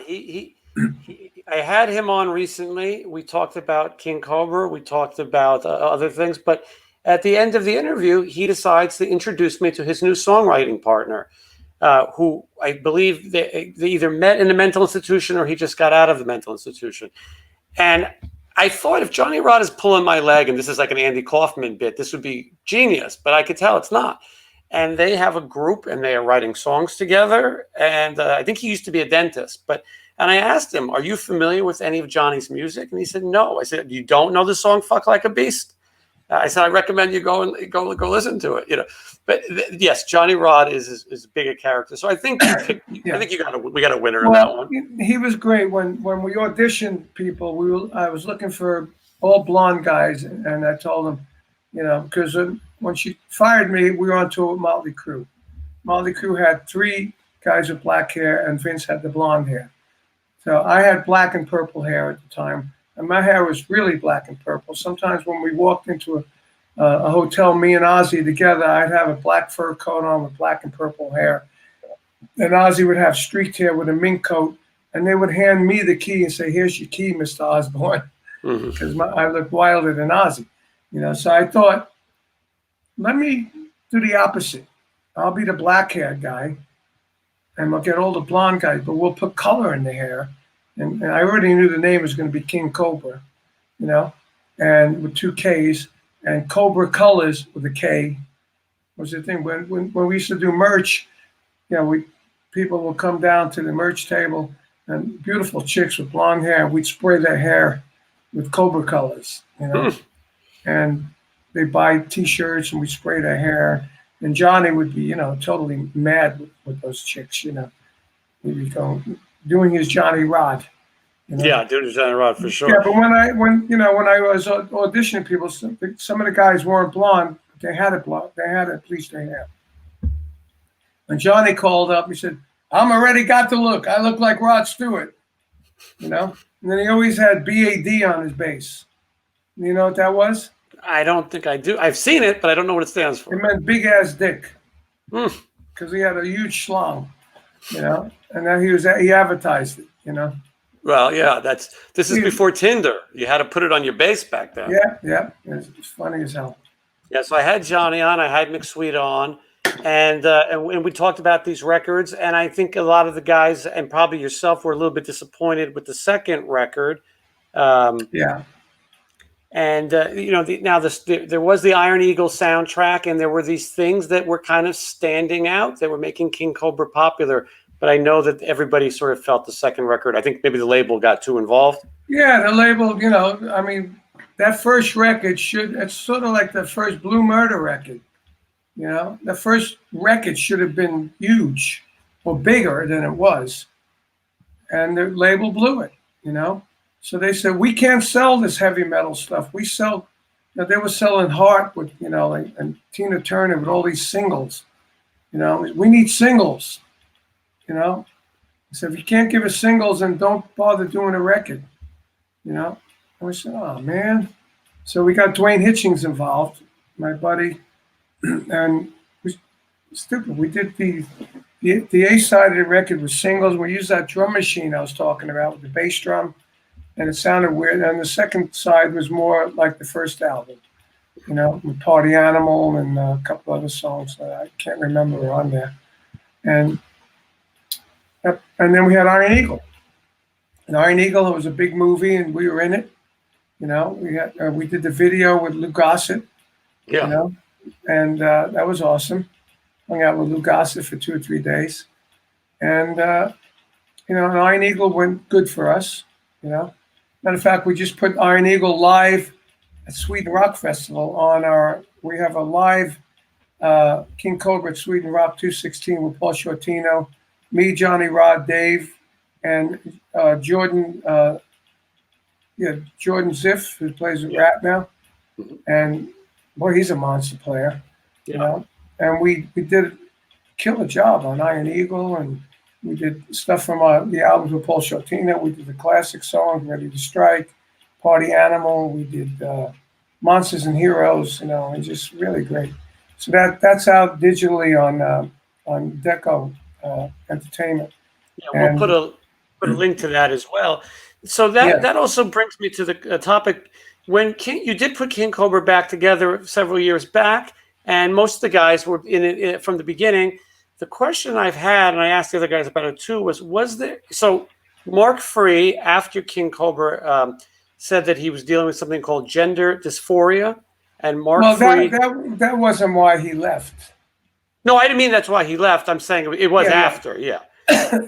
I had him on recently. We talked about King Kobra. We talked about other things. But at the end of the interview, he decides to introduce me to his new songwriting partner, who I believe they either met in a mental institution or he just got out of the mental institution. And I thought if Johnny Rod is pulling my leg and this is like an Andy Kaufman bit, this would be genius. But I could tell it's not. And they have a group and they are writing songs together. And I think he used to be a dentist. And I asked him, "Are you familiar with any of Johnny's music?" And he said, "No." I said, "You don't know the song "Fuck Like a Beast"? I said, "I recommend you go listen to it." But yes, Johnny Rod is a bigger character. So I think I think we got a winner in that one. He was great when we auditioned people. I was looking for all blonde guys, and I told him, because when she fired me, we were on tour with Motley Crue. Motley Crue had 3 guys with black hair, and Vince had the blonde hair. So I had black and purple hair at the time, and my hair was really black and purple. Sometimes when we walked into a hotel, me and Ozzy together, I'd have a black fur coat on with black and purple hair, and Ozzy would have streaked hair with a mink coat, and they would hand me the key and say, "Here's your key, Mr. Osbourne," because I looked wilder than Ozzy. So I thought, let me do the opposite. I'll be the black-haired guy, and we'll get all the blonde guys, but we'll put color in the hair. And I already knew the name was going to be King Kobra, and with 2 Ks, and Cobra Colors with a K was the thing. When we used to do merch, people would come down to the merch table, and beautiful chicks with blonde hair, and we'd spray their hair with Cobra Colors, and they'd buy T-shirts, and we'd spray their hair. And Johnny would be, totally mad with those chicks, He'd be going, doing his Johnny Rod. Yeah, doing his Johnny Rod for sure. Yeah, but when I was auditioning people, some of the guys weren't blonde, but they had it blonde. They had at least their hair. When Johnny called up, he said, "I'm already got the look. I look like Rod Stewart." He And then he always had BAD on his bass. You know what that was? I don't think I do. I've seen it, but I don't know what it stands It for. meant big ass dick. Hmm. Because he had a huge schlong, you know, and then he advertised it, you know. Well, yeah, this is before Tinder. You had to put it on your bass back then. Yeah, it's funny as hell. Yeah, so I had Johnny on, I had McSweet on, and we talked about these records, and I think a lot of the guys, and probably yourself, were a little bit disappointed with the second record. Yeah. And you know, there was the Iron Eagle soundtrack, and there were these things that were kind of standing out that were making King Kobra popular. But I know that everybody sort of felt the second record. I think maybe the label got too involved. Yeah, the label, you know, I mean, that first record it's sort of like the first Blue Murder record. You know, the first record should have been huge or bigger than it was. And the label blew it, you know. So they said, we can't sell this heavy metal stuff. We sell, you know, they were selling Heart with, you know, and Tina Turner with all these singles. You know, we need singles, you know. So if you can't give us singles, then don't bother doing a record, you know. And we said, oh, man. So we got Dwayne Hitchings involved, my buddy. And stupid. We did the A side of the record was singles. We used that drum machine I was talking about with the bass drum. And it sounded weird. And the second side was more like the first album, you know, with Party Animal and a couple other songs that I can't remember were on there. And then we had Iron Eagle. And Iron Eagle, it was a big movie, and we were in it. You know, we did the video with Lou Gossett. Yeah. You know, and that was awesome. Hung out with Lou Gossett for 2 or 3 days. And, you know, and Iron Eagle went good for us, you know. Matter of fact, we just put Iron Eagle live at Sweden Rock Festival we have a live King Kobra at Sweden Rock 216 with Paul Shortino, me, Johnny, Rod, Dave, and Jordan Ziff, who plays with Rat now. And boy, he's a monster player, you know. And we did a killer job on Iron Eagle, and we did stuff from the albums with Paul Shortino. We did the classic songs, Ready to Strike, Party Animal. We did Monsters and Heroes, you know, and just really great. So that's out digitally on Deco Entertainment. Yeah, we'll put a link to that as well. So that also brings me to the topic. When you did put King Kobra back together several years back, and most of the guys were in it from the beginning. The question I've had, and I asked the other guys about it too, was there? So Mark Free, after King Kobra, said that he was dealing with something called gender dysphoria, and Mark Free. That wasn't why he left. No, I didn't mean that's why he left. I'm saying it was after. Yeah.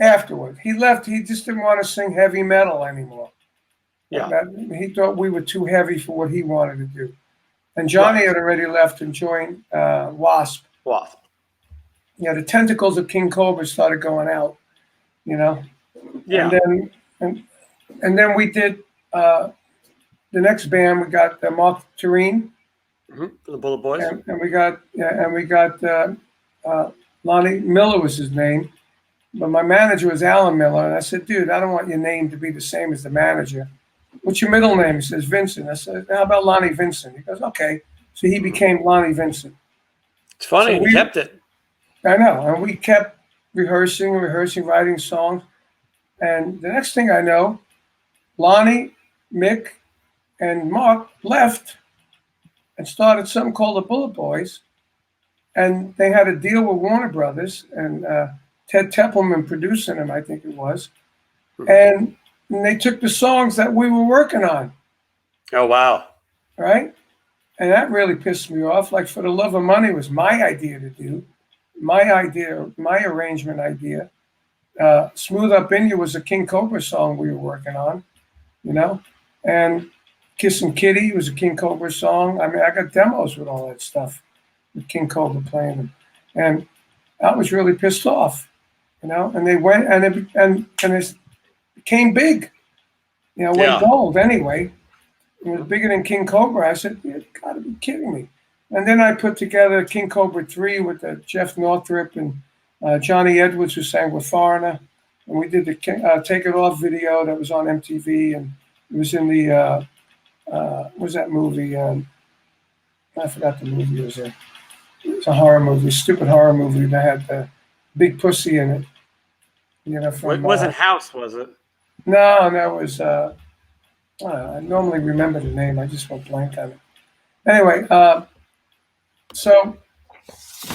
Afterward, he left. He just didn't want to sing heavy metal anymore. Yeah. He thought we were too heavy for what he wanted to do. And Johnny had already left and joined Wasp. Yeah, the tentacles of King Kobra started going out, you know. Yeah. And then we did the next band. We got Mark Turine, the Bullet Boys, and we got Lonnie Miller was his name, but my manager was Alan Miller, and I said, dude, I don't want your name to be the same as the manager. What's your middle name? He says Vincent. I said, how about Lonnie Vincent? He goes, okay. So he became Lonnie Vincent. It's funny, we kept it. I know, and we kept rehearsing, writing songs. And the next thing I know, Lonnie, Mick, and Mark left and started something called the Bullet Boys. And they had a deal with Warner Brothers and Ted Templeman producing them, I think it was. And they took the songs that we were working on. Oh, wow. Right? And that really pissed me off. Like, For the Love of Money was my idea to do. My arrangement idea. Smooth Up In You was a King Kobra song we were working on, you know? And Kissin' Kitty was a King Kobra song. I mean, I got demos with all that stuff, with King Kobra playing them. And I was really pissed off, you know? And they went, and it became big. You know, went gold anyway. It was bigger than King Kobra. I said, you've got to be kidding me. And then I put together King Kobra 3 with Jeff Northrop and Johnny Edwards, who sang with Foreigner. and we did the Take It Off video that was on MTV, and it was in the what was that movie? I forgot the movie it was in. It's a horror movie, a stupid horror movie that had the big pussy in it. You know, from It wasn't House, was it? no, that was. I normally remember the name. I just went blank on it. Anyway, so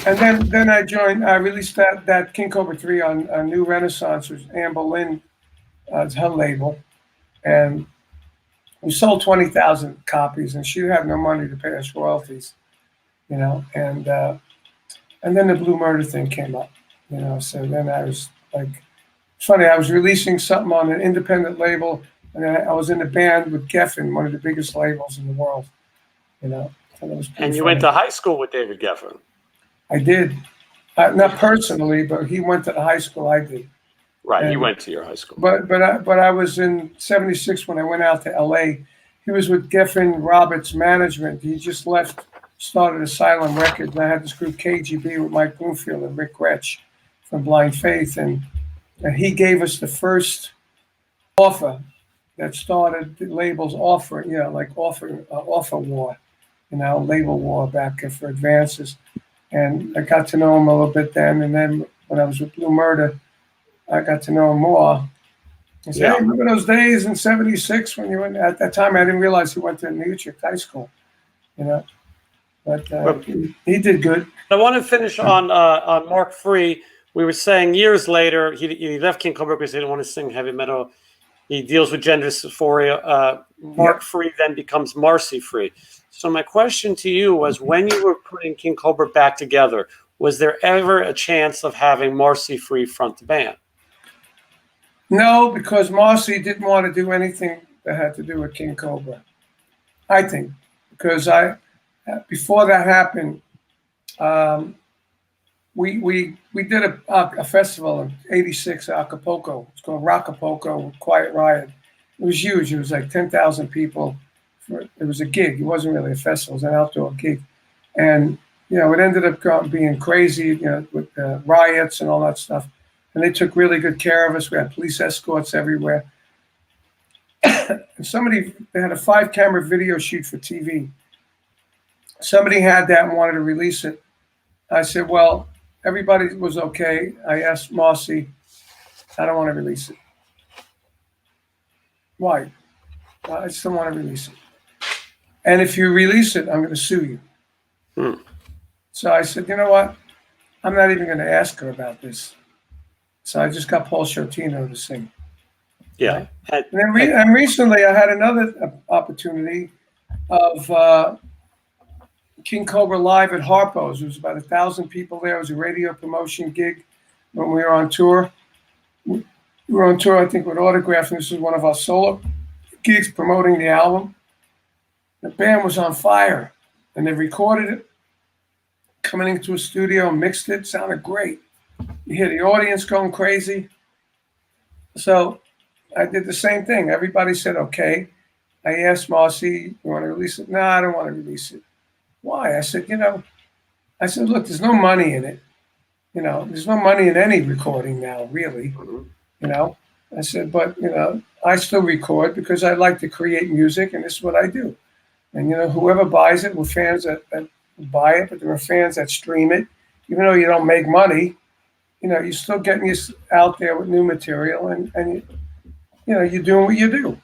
and then I joined. I released that King Cobra 3 on New Renaissance, which Anne Boleyn, it's her label, and we sold 20,000 copies, and she had no money to pay us royalties, you know. And then the Blue Murder thing came up, you know. So then I was like, it's funny. I was releasing something on an independent label, and then I was in a band with Geffen, one of the biggest labels in the world, you know. So that was pretty And you funny. went to high school with David Geffen. I did, not personally, but he went to the high school I did. Right, he And- went to your high school. But I was in '76 when I went out to LA. He was with Geffen Roberts Management. He just left, started Asylum Records, and I had this group KGB with Mike Bloomfield and Rick Gretsch from Blind Faith, and he gave us the first offer that started the labels offering, you know, like offer war, you know, label war back for advances. And I got to know him a little bit then, and then when I was with Blue Murder, I got to know him more. I said, Yeah. hey, remember those days in '76 when you went? At that time, I didn't realize he went to New Utrecht High School, you know. But he did good. I want to finish on Mark Free. We were saying years later, he left King Cobra because he didn't want to sing heavy metal. He deals with gender dysphoria. Mark Free then becomes Marcy Free. So my question to you was, when you were putting King Cobra back together, was there ever a chance of having Marcy Free front the band? No, because Marcy didn't want to do anything that had to do with King Cobra. I think because before that happened, we did a festival in '86 at Acapulco. It's called Rockapulco Quiet Riot. It was huge. It was like 10,000 people. It was a gig. It wasn't really a festival. It was an outdoor gig, and you know it ended up being crazy. You know, with riots and all that stuff. And they took really good care of us. We had police escorts everywhere. And they had a 5-camera video shoot for TV. Somebody had that and wanted to release it. I said, well, everybody was okay. I asked Marcy, I don't want to release it. Why? I just don't want to release it. And if you release it, I'm going to sue you. So I said, you know what? I'm not even going to ask her about this. So I just got Paul Shortino to sing. Yeah. And then recently I had another opportunity of King Cobra Live at Harpo's. There was about 1,000 people there. It was a radio promotion gig when we were on tour. We were on tour, I think, with Autograph, and this was one of our solo gigs promoting the album. The band was on fire, and they recorded it, coming into a studio, mixed it, sounded great. You hear the audience going crazy. So I did the same thing. Everybody said, okay. I asked Marcy, you want to release it? No, I don't want to release it. Why? I said, look, there's no money in it. You know, there's no money in any recording now, really. You know, I said, but, I still record because I like to create music, and this is what I do. And, whoever buys it, we're fans that buy it, but there are fans that stream it. Even though you don't make money, you're still getting you out there with new material, and you're doing what you do.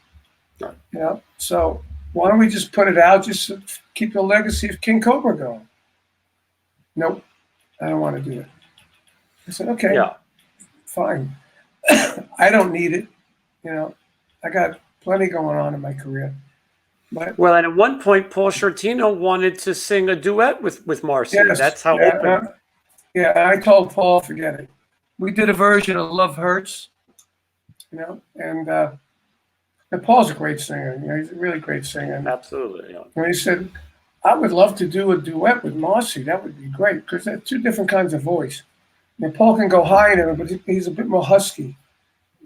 So why don't we just put it out, just to keep the legacy of King Cobra going? Nope, I don't want to do it. I said, okay, fine. I don't need it. I got plenty going on in my career. But, well, and at one point, Paul Shortino wanted to sing a duet with Marcy. yes, That's how open. I told Paul, forget it. We did a version of Love Hurts, and Paul's a great singer. He's a really great singer. Absolutely. Yeah. And he said, I would love to do a duet with Marcy. That would be great, because they're two different kinds of voice. Paul can go high in it, but he's a bit more husky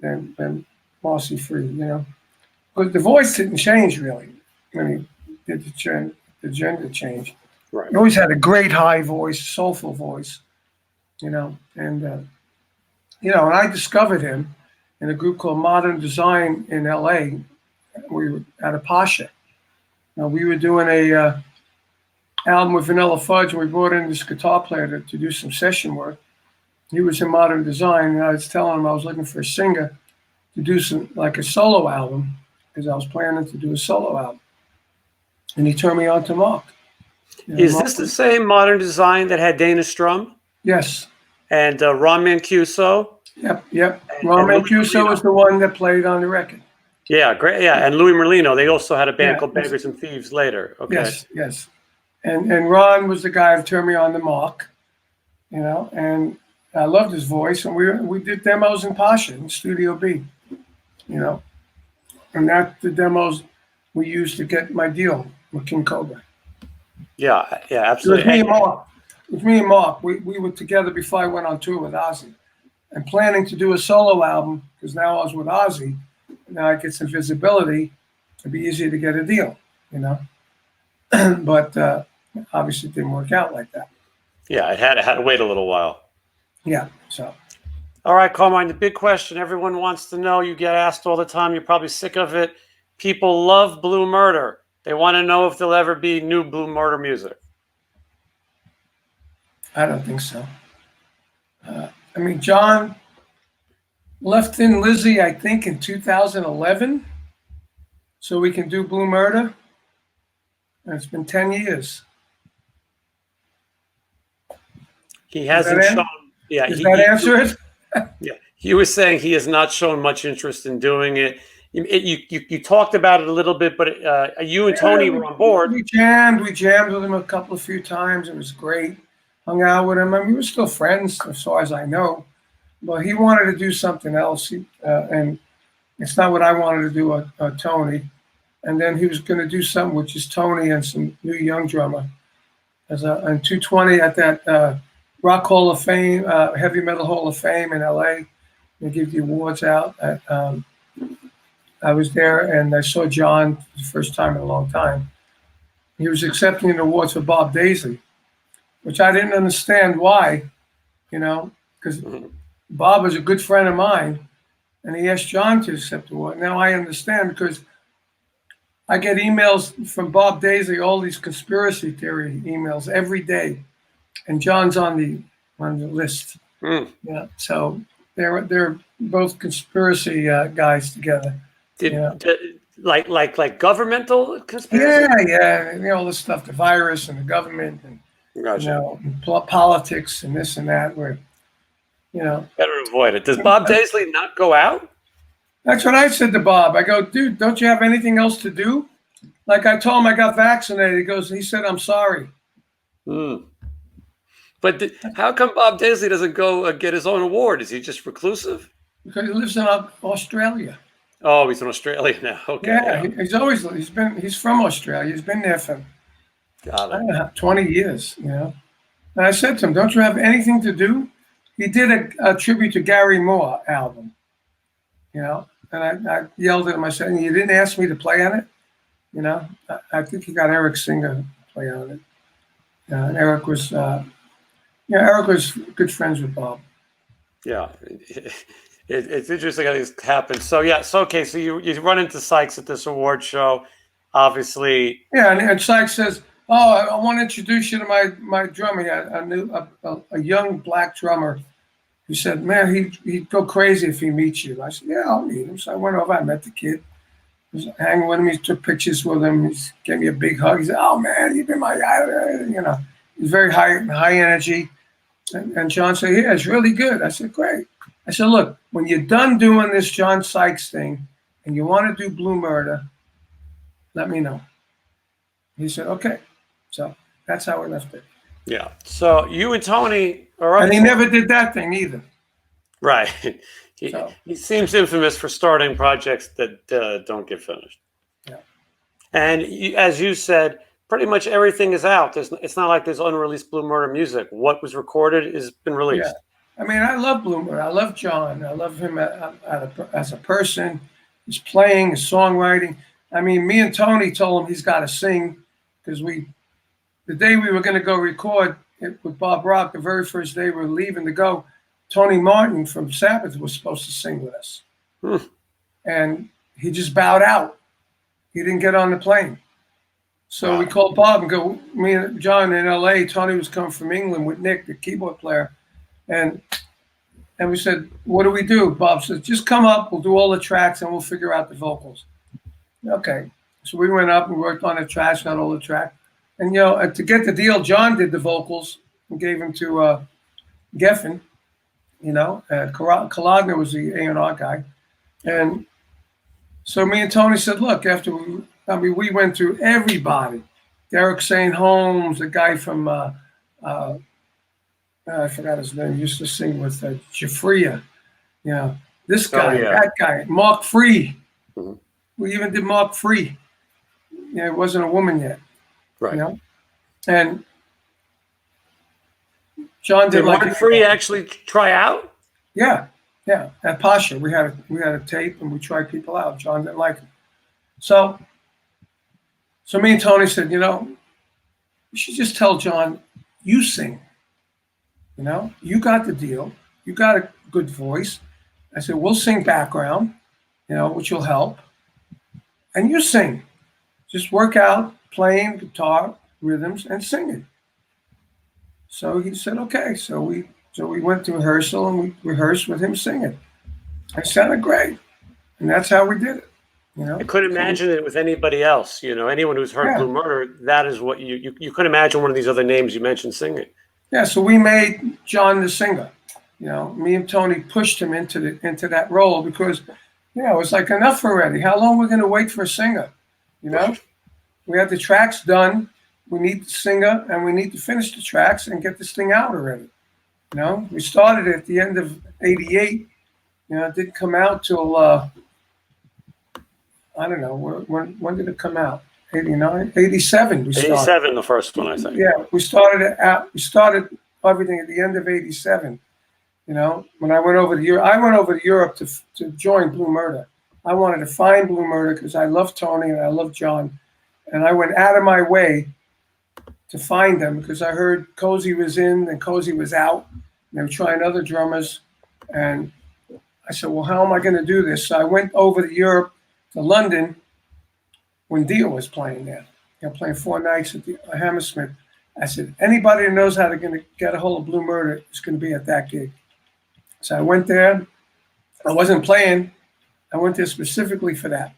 than Marcy Free, But the voice didn't change, really, when he did the gender change. Right. He always had a great high voice, soulful voice, and I discovered him in a group called Modern Design in LA. We were at a Pasha. Now, we were doing a album with Vanilla Fudge, and we brought in this guitar player to do some session work. He was in Modern Design, and I was telling him I was looking for a singer to do some, like a solo album, because I was planning to do a solo album. And he turned me on to Mark. Is this the same Modern Design that had Dana Strum? Yes. And Ron Mancuso? Yep. Ron Mancuso was the one that played on the record. Yeah, great. Yeah, and Louis Merlino. They also had a band called Beggars and Thieves later. Okay. Yes. And Ron was the guy who turned me on to Mark, and I loved his voice. And we did demos in Pasha, in Studio B, and that's the demos we used to get my deal with King Kobra. Yeah, absolutely. With me and Mark, we were together before I went on tour with Ozzy, and planning to do a solo album, because now I was with Ozzy. Now I get some visibility. It'd be easier to get a deal, But obviously it didn't work out like that. Yeah, it had to wait a little while. Yeah, so. All right, Carmine, the big question everyone wants to know, you get asked all the time, you're probably sick of it. People love Blue Murder. They want to know if there'll ever be new Blue Murder music. I don't think so. John left in Lizzie, I think, in 2011, so we can do Blue Murder. And it's been 10 years. He hasn't shown. Yeah, does that answer it? Yeah, he was saying he has not shown much interest in doing it. You talked about it a little bit, but you and Tony were on board. We jammed with him a few times. It was great. Hung out with him. We were still friends as far as I know. But he wanted to do something else, and it's not what I wanted to do, Tony. And then he was going to do something with just Tony and some new young drummer. In 220 at that Rock Hall of Fame, Heavy Metal Hall of Fame in LA. They give the awards out. I was there, and I saw John for the first time in a long time. He was accepting an award for Bob Daisley, which I didn't understand why, because Bob was a good friend of mine, and he asked John to accept the award. Now I understand, because I get emails from Bob Daisley, all these conspiracy theory emails every day, and John's on the list. Yeah, so they're both conspiracy guys together. Like governmental conspiracy? Yeah. All this stuff, the virus and the government, and Gotcha. Politics and this and that. Where better avoid it. Does Bob Daisley not go out? That's what I said to Bob. I go, dude, don't you have anything else to do? Like I told him I got vaccinated. He said, I'm sorry. But how come Bob Daisley doesn't go get his own award? Is he just reclusive? Because he lives in Australia. Oh, he's in Australia now. Okay. Yeah, he's from Australia. He's been there for I don't know, 20 years. And I said to him, don't you have anything to do? He did a tribute to Gary Moore album. And I yelled at him. I said, you didn't ask me to play on it? I think he got Eric Singer to play on it. And Eric was good friends with Bob. Yeah. It's interesting how this happens. So, okay. So you run into Sykes at this award show, obviously. Yeah, and Sykes says, I want to introduce you to my drummer. He had a young black drummer. He said, man, he'd go crazy if he meets you. I said, yeah, I'll meet him. So I went over, I met the kid. I was hanging with him. He took pictures with him. He gave me a big hug. He said, oh, man, you've been my guy. He's very high energy. And John said, yeah, it's really good. I said, great. I said, look, when you're done doing this John Sykes thing and you want to do Blue Murder, let me know. He said, okay. So that's how we left it. Yeah. So you and Tony are up. And he never did that thing either. Right. He seems infamous for starting projects that don't get finished. Yeah. And as you said, pretty much everything is out. It's not like there's unreleased Blue Murder music. What was recorded has been released. Yeah. I love Blue Murder. I love John. I love him as a person. His playing, his songwriting. Me and Tony told him he's got to sing, because the day we were going to go record with Bob Rock, the very first day we were leaving to go, Tony Martin from Sabbath was supposed to sing with us. Hmm. And he just bowed out. He didn't get on the plane. So Wow. we called Bob and go, me and John in LA, Tony was coming from England with Nick, the keyboard player. And we said, what do we do? Bob said, just come up, we'll do all the tracks and we'll figure out the vocals. Okay. So we went up and worked on the tracks, got all the tracks. And, to get the deal, John did the vocals and gave them to Geffen, Kalodner was the A&R guy. And so me and Tony said, look, we went through everybody. Derek St. Holmes, the guy from, I forgot his name, used to sing with Jafria. This guy, that guy, Mark Free. Mm-hmm. We even did Mark Free. It wasn't a woman yet. Right. And John did Mark Free actually try out? Yeah. At Pasha, we had a tape and we tried people out. John didn't like it. So me and Tony said, you should just tell John, you sing. You got the deal. You got a good voice. I said, we'll sing background, which will help. And you sing. Just work out playing guitar, rhythms, and singing. So he said, okay. So we went to rehearsal and we rehearsed with him singing. It sounded great. And that's how we did it. I couldn't imagine it with anybody else. Anyone who's heard Blue Murder, that is what you couldn't imagine one of these other names you mentioned singing. Yeah, so we made John the singer. Me and Tony pushed him into that role because, it was like enough already. How long are we going to wait for a singer? We had the tracks done. We need the singer, and we need to finish the tracks and get this thing out already. We started at the end of '88. It didn't come out till I don't know when did it come out? 89, 87. We started. 87, the first one, I think. Yeah, we started everything at the end of '87. When I went over to Europe, to join Blue Murder. I wanted to find Blue Murder because I love Tony and I love John, and I went out of my way to find them because I heard Cozy was in and Cozy was out. And they were trying other drummers, and I said, well, how am I going to do this? So I went over to Europe, to London, when Dio was playing there. Playing 4 nights at the Hammersmith. I said, anybody that knows how to get a hold of Blue Murder is going to be at that gig. So I went there. I wasn't playing. I went there specifically for that.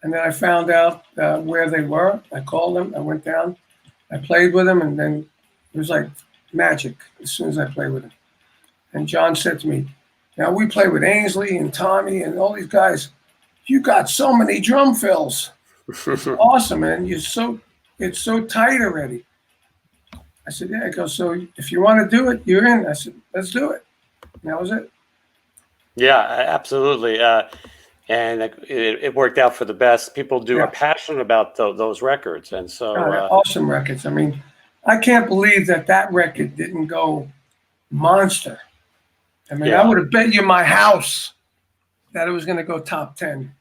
And then I found out where they were. I called them. I went down. I played with them. And then it was like magic as soon as I played with them. And John said to me, now we play with Ainsley and Tommy and all these guys. You got so many drum fills. It's awesome, man. It's so tight already. I said, yeah. I go, so if you want to do it, you're in. I said, let's do it. And that was it. Yeah, absolutely. And it worked out for the best. People are passionate about those records. And so awesome records. I mean, I can't believe that record didn't go monster. I mean, I would have bet you my house that it was going to go top 10.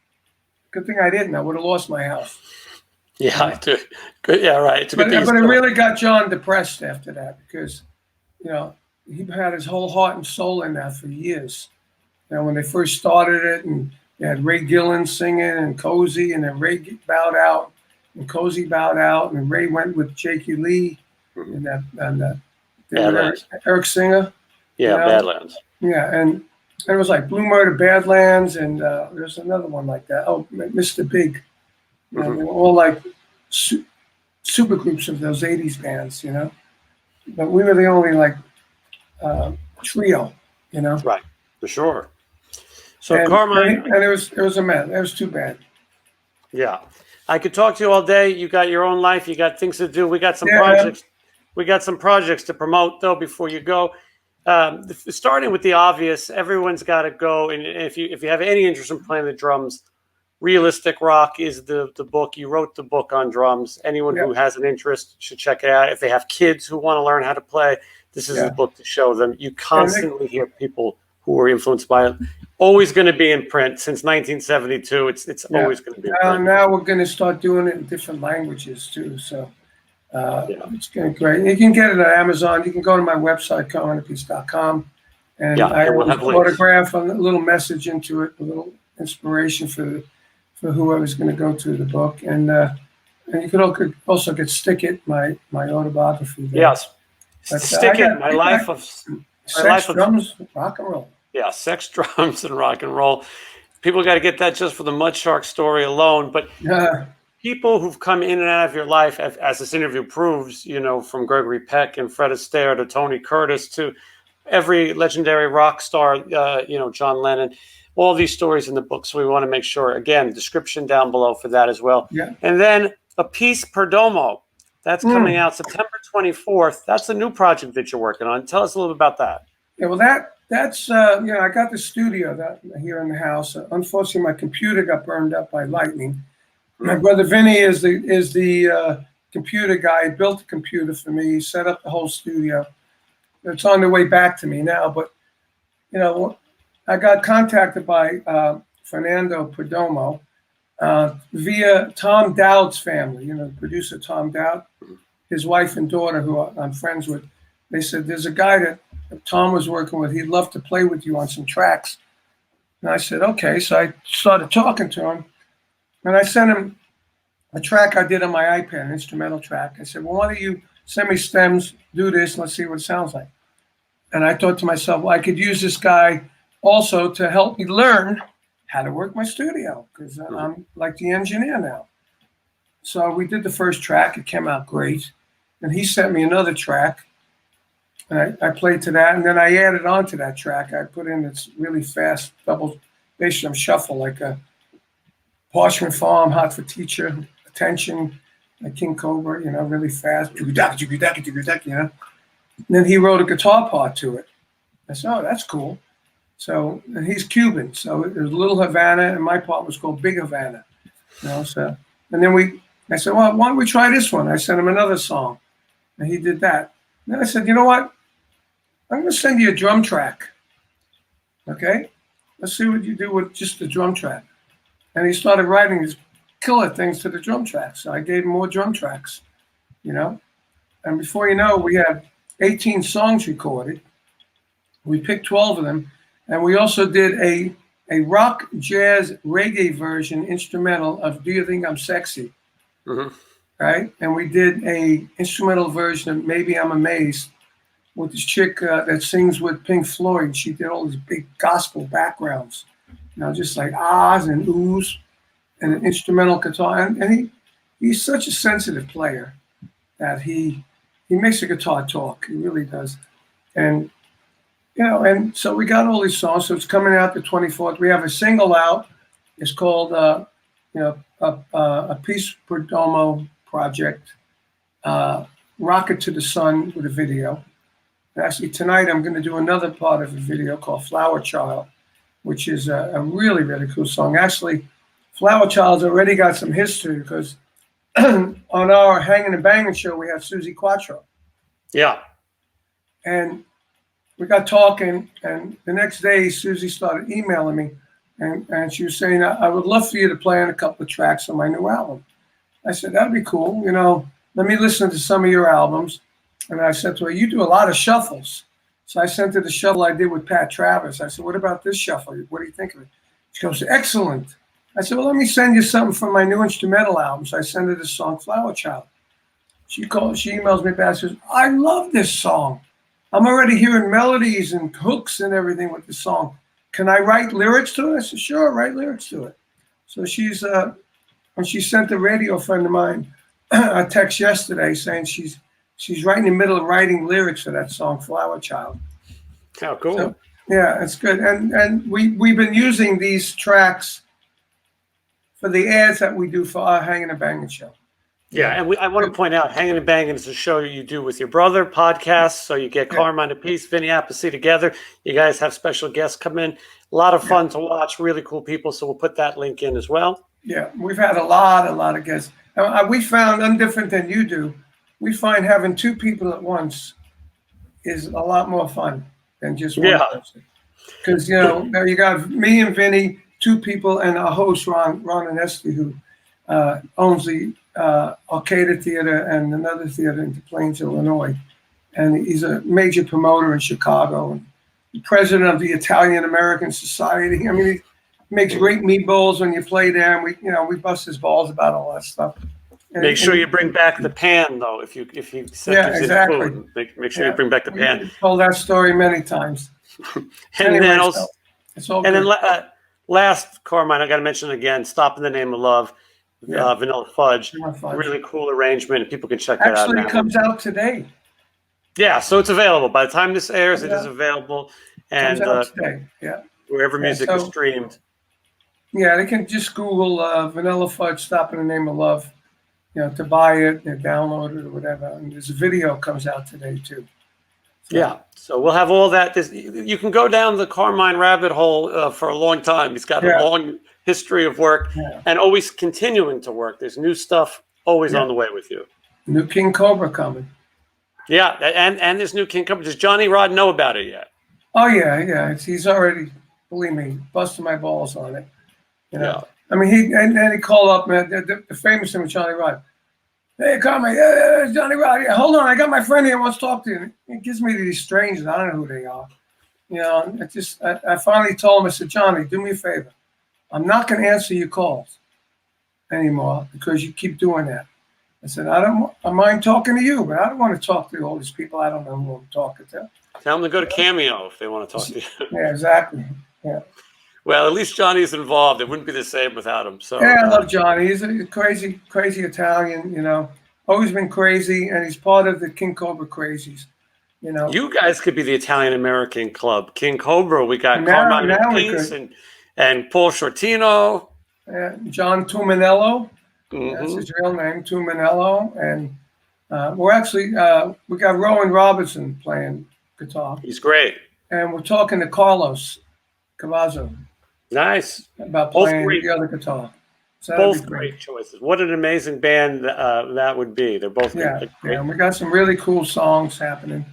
Good thing I didn't. I would have lost my house. Yeah, good. Yeah, right. It's a good but it really got John depressed after that because, he had his whole heart and soul in that for years. When they first started it, and they had Ray Gillen singing and Cozy, and then Ray bowed out, and Cozy bowed out, and then Ray went with Jakey Lee and Eric Singer. Yeah, Badlands. Yeah, and it was like Blue Murder, Badlands, and there's another one like that. Oh, Mr. Big. They were all like supergroups of those '80s bands, But we were the only trio, Right, for sure. So Carmine, and it was a mess. It was too bad. Yeah, I could talk to you all day. You got your own life. You got things to do. We got some projects. We got some projects to promote though. Before you go, starting with the obvious, everyone's got to go. And if you have any interest in playing the drums, Realistic Rock is the book. You wrote the book on drums. Anyone who has an interest should check it out. If they have kids who want to learn how to play, this is the book to show them. You constantly hear people who are influenced by it. Always going to be in print since 1972. It's always going to be in print. Now we're going to start doing it in different languages too. So it's going to be great. You can get it at Amazon. You can go to my website, CarmineAppice.com, And Yeah, I and we'll always have links. autograph a little message into it, a little inspiration for whoever's going to go through the book. And you could also stick it, my autobiography there. Yes. But, Stick it. My life of sex, drums, rock and roll. Yeah, sex, drums, and rock and roll. People got to get that just for the Mudshark story alone. But people who've come in and out of your life, as this interview proves, you know, from Gregory Peck and Fred Astaire to Tony Curtis to every legendary rock star, you know, John Lennon, all these stories in the book. So we want to make sure, again, description down below for that as well. Yeah. And then Appice Perdomo. That's coming out September 24th. That's the new project that you're working on. Tell us a little bit about that. Yeah, well, that's you know, I got the studio here in the house. Unfortunately, my computer got burned up by lightning. My brother Vinny is the computer guy. He built the computer for me. He set up the whole studio. It's on the way back to me now. But you know, I got contacted by Fernando Perdomo via Tom Dowd's family. You know, the producer Tom Dowd, his wife and daughter, who I'm friends with. They said there's a guy that Tom was working with. He'd love to play with you on some tracks. And I said, okay. So I started talking to him. And I sent him a track I did on my iPad, an instrumental track. I said, well, why don't you send me stems, do this, and let's see what it sounds like. And I thought to myself, well, I could use this guy also to help me learn how to work my studio, because I'm like the engineer now. So we did the first track. It came out great. And he sent me another track. And I played to that, and then I added on to that track. I put in this really fast double bass drum shuffle, like a Parchment Farm, Hot for Teacher, Attention, like King Kobra, you know, really fast. You know. And then he wrote a guitar part to it. I said, oh, that's cool. So, and he's Cuban, so it was Little Havana, and my part was called Big Havana. You know, so, and then I said, well, why don't we try this one? I sent him another song, and he did that. And then I said, you know what? I'm going to send you a drum track. Okay? Let's see what you do with just the drum track. And he started writing these killer things to the drum tracks. So I gave him more drum tracks, you know? And before you know, we have 18 songs recorded. We picked 12 of them. And we also did a rock, jazz, reggae version instrumental of Do You Think I'm Sexy? Right? And we did a instrumental version of Maybe I'm Amazed with this chick that sings with Pink Floyd. She did all these big gospel backgrounds, you know, just like ahs and oohs, and an instrumental guitar. And he's such a sensitive player that he makes the guitar talk. He really does. And, you know, and so we got all these songs. So it's coming out the 24th. We have a single out. It's called, you know, Appice Perdomo Project, Rocket to the Sun with a video. Actually, tonight I'm going to do another part of a video called Flower Child, which is a really, really cool song. Actually, Flower Child's already got some history because on our Hanging and Banging show, we have Susie Quattro. Yeah. And we got talking, and the next day, Susie started emailing me, and she was saying, I would love for you to play on a couple of tracks on my new album. I said, that'd be cool. You know, let me listen to some of your albums. And I said to her, you do a lot of shuffles. So I sent her the shuffle I did with Pat Travis. I said, what about this shuffle? What do you think of it? She goes, excellent. I said, well, let me send you something from my new instrumental album. So I sent her the song Flower Child. She emails me back, says, I love this song. I'm already hearing melodies and hooks and everything with the song. Can I write lyrics to it? I said, sure, write lyrics to it. So she's, when she sent a radio friend of mine a text yesterday saying she's right in the middle of writing lyrics for that song, Flower Child. How cool. So, yeah, it's good. And we've been using these tracks for the ads that we do for our Hanging and Banging show. Yeah, and I want to point out, Hanging and Banging is a show you do with your brother, podcast, so you get Carmine Appice, Vinny Appice together. You guys have special guests come in. A lot of fun to watch, really cool people, so we'll put that link in as well. Yeah, we've had a lot of guests. We found, undifferent than you do, we find having two people at once is a lot more fun than just one person. Because, you know, you got me and Vinny, two people, and our host, Ron Anesti, who owns the Arcada Theater and another theater in Plains, Illinois. And he's a major promoter in Chicago. And president of the Italian American Society. I mean, he makes great meatballs when you play there, and we bust his balls about all that stuff. Make sure you bring back the pan, though. If you yeah, exactly. Food, make sure you bring back the pan. We've told that story many times. And then also, it's all and good. then last, Carmine, I got to mention again, "Stop in the Name of Love," Vanilla Fudge. Really cool arrangement, and people can check that out. Actually, it comes out today. Yeah, so it's available. By the time this airs, it is available, and comes out today. Yeah, wherever music is streamed. Yeah, they can just Google Vanilla Fudge, "Stop in the Name of Love," to buy it, download it, or whatever. And there's a video comes out today too. So, yeah, so we'll have all that. You can go down the Carmine rabbit hole for a long time. He's got a long history of work and always continuing to work. There's new stuff always on the way with you. New King Kobra coming. Yeah, and this new King Cobra. Does Johnny Rod know about it yet? Oh yeah. He's already, believe me, busting my balls on it. Yeah. I mean, he called up, man. The famous thing with Johnny Rod. Hey, Carmine, yeah, Johnny Rod. Yeah, hold on, I got my friend here who wants to talk to you. He gives me these strangers. I don't know who they are. I finally told him. I said, Johnny, do me a favor. I'm not going to answer your calls anymore because you keep doing that. I said, I mind talking to you, but I don't want to talk to all these people I don't know who I'm talking to. Tell them to go to Cameo if they want to talk to you. Yeah, exactly. Yeah. Well, at least Johnny's involved. It wouldn't be the same without him. So yeah, I love Johnny. He's a crazy Italian. Always been crazy, and he's part of the King Kobra crazies. You guys could be the Italian American club. King Cobra. We got Carmine Appice and Paul Shortino. John Tuminello. That's his real name, Tuminello. And we got Rowan Robertson playing guitar. He's great. And we're talking to Carlos Cavazo. Nice. About playing the other guitar. So both great choices. What an amazing band that would be. They're both great. Yeah, and we got some really cool songs happening.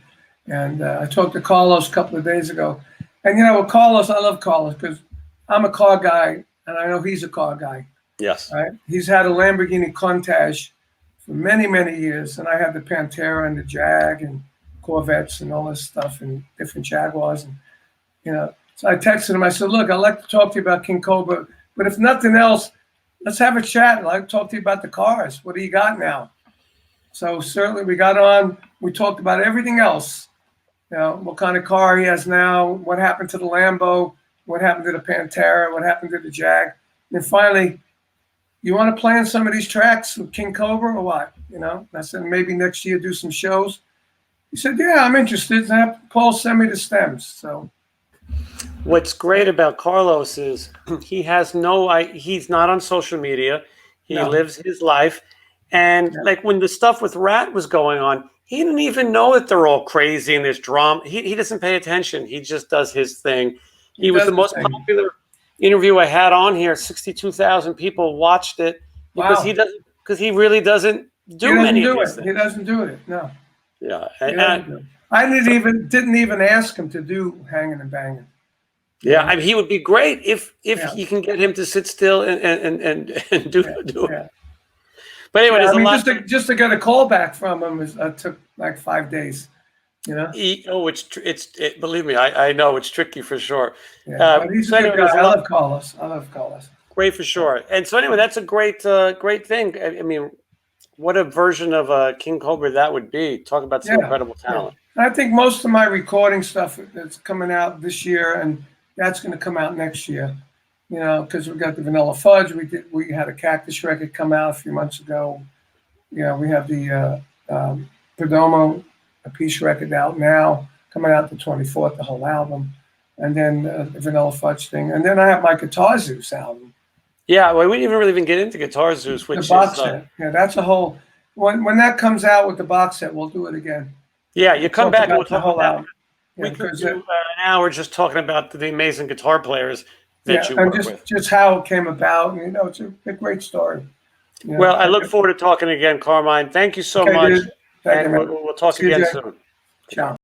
And I talked to Carlos a couple of days ago. And, with Carlos, I love Carlos because I'm a car guy, and I know he's a car guy. Yes. Right? He's had a Lamborghini Countach for many, many years. And I have the Pantera and the Jag and Corvettes and all this stuff and different Jaguars. And, so I texted him. I said, look, I'd like to talk to you about King Cobra. But if nothing else, let's have a chat. I'd like to talk to you about the cars. What do you got now? So certainly we got on. We talked about everything else. What kind of car he has now, what happened to the Lambo, what happened to the Pantera, what happened to the Jag. And finally, you want to play on some of these tracks with King Cobra or what? I said, maybe next year do some shows. He said, yeah, I'm interested. And Paul sent me the stems. So what's great about Carlos is he's not on social media. He lives his life. And like when the stuff with Rat was going on, he didn't even know that they're all crazy and there's drama. He doesn't pay attention. He just does his thing. He was the most popular interview I had on here. 62,000 people watched it because he really doesn't do many of these things. He doesn't do it. No. Yeah. I didn't even ask him to do Hanging and Banging. Yeah, I mean, he would be great if you can get him to sit still and do it. But anyway, just to get a call back from him took like 5 days. Believe me, I know it's tricky for sure. Yeah, but he's a good guy. I love Carlos. Great for sure. And so anyway, that's a great thing. I mean, what a version of King Cobra that would be. Talk about some incredible talent. I think most of my recording stuff that's coming out this year, and that's going to come out next year. Because we got the Vanilla Fudge. We had a Cactus record come out a few months ago. We have the Perdomo Appice record out now, coming out the 24th, the whole album, and then the Vanilla Fudge thing, and then I have my Guitar Zeus album. Yeah, well, we didn't even get into Guitar Zeus, which the box set. Yeah, that's a whole. When that comes out with the box set, we'll do it again. Yeah, you come back and we'll talk about album. We could do an hour just talking about the amazing guitar players that you work with. Just how it came about. It's a great story. Well, I look forward to talking again, Carmine. Thank you so much. Thank you, we'll talk again soon. Ciao.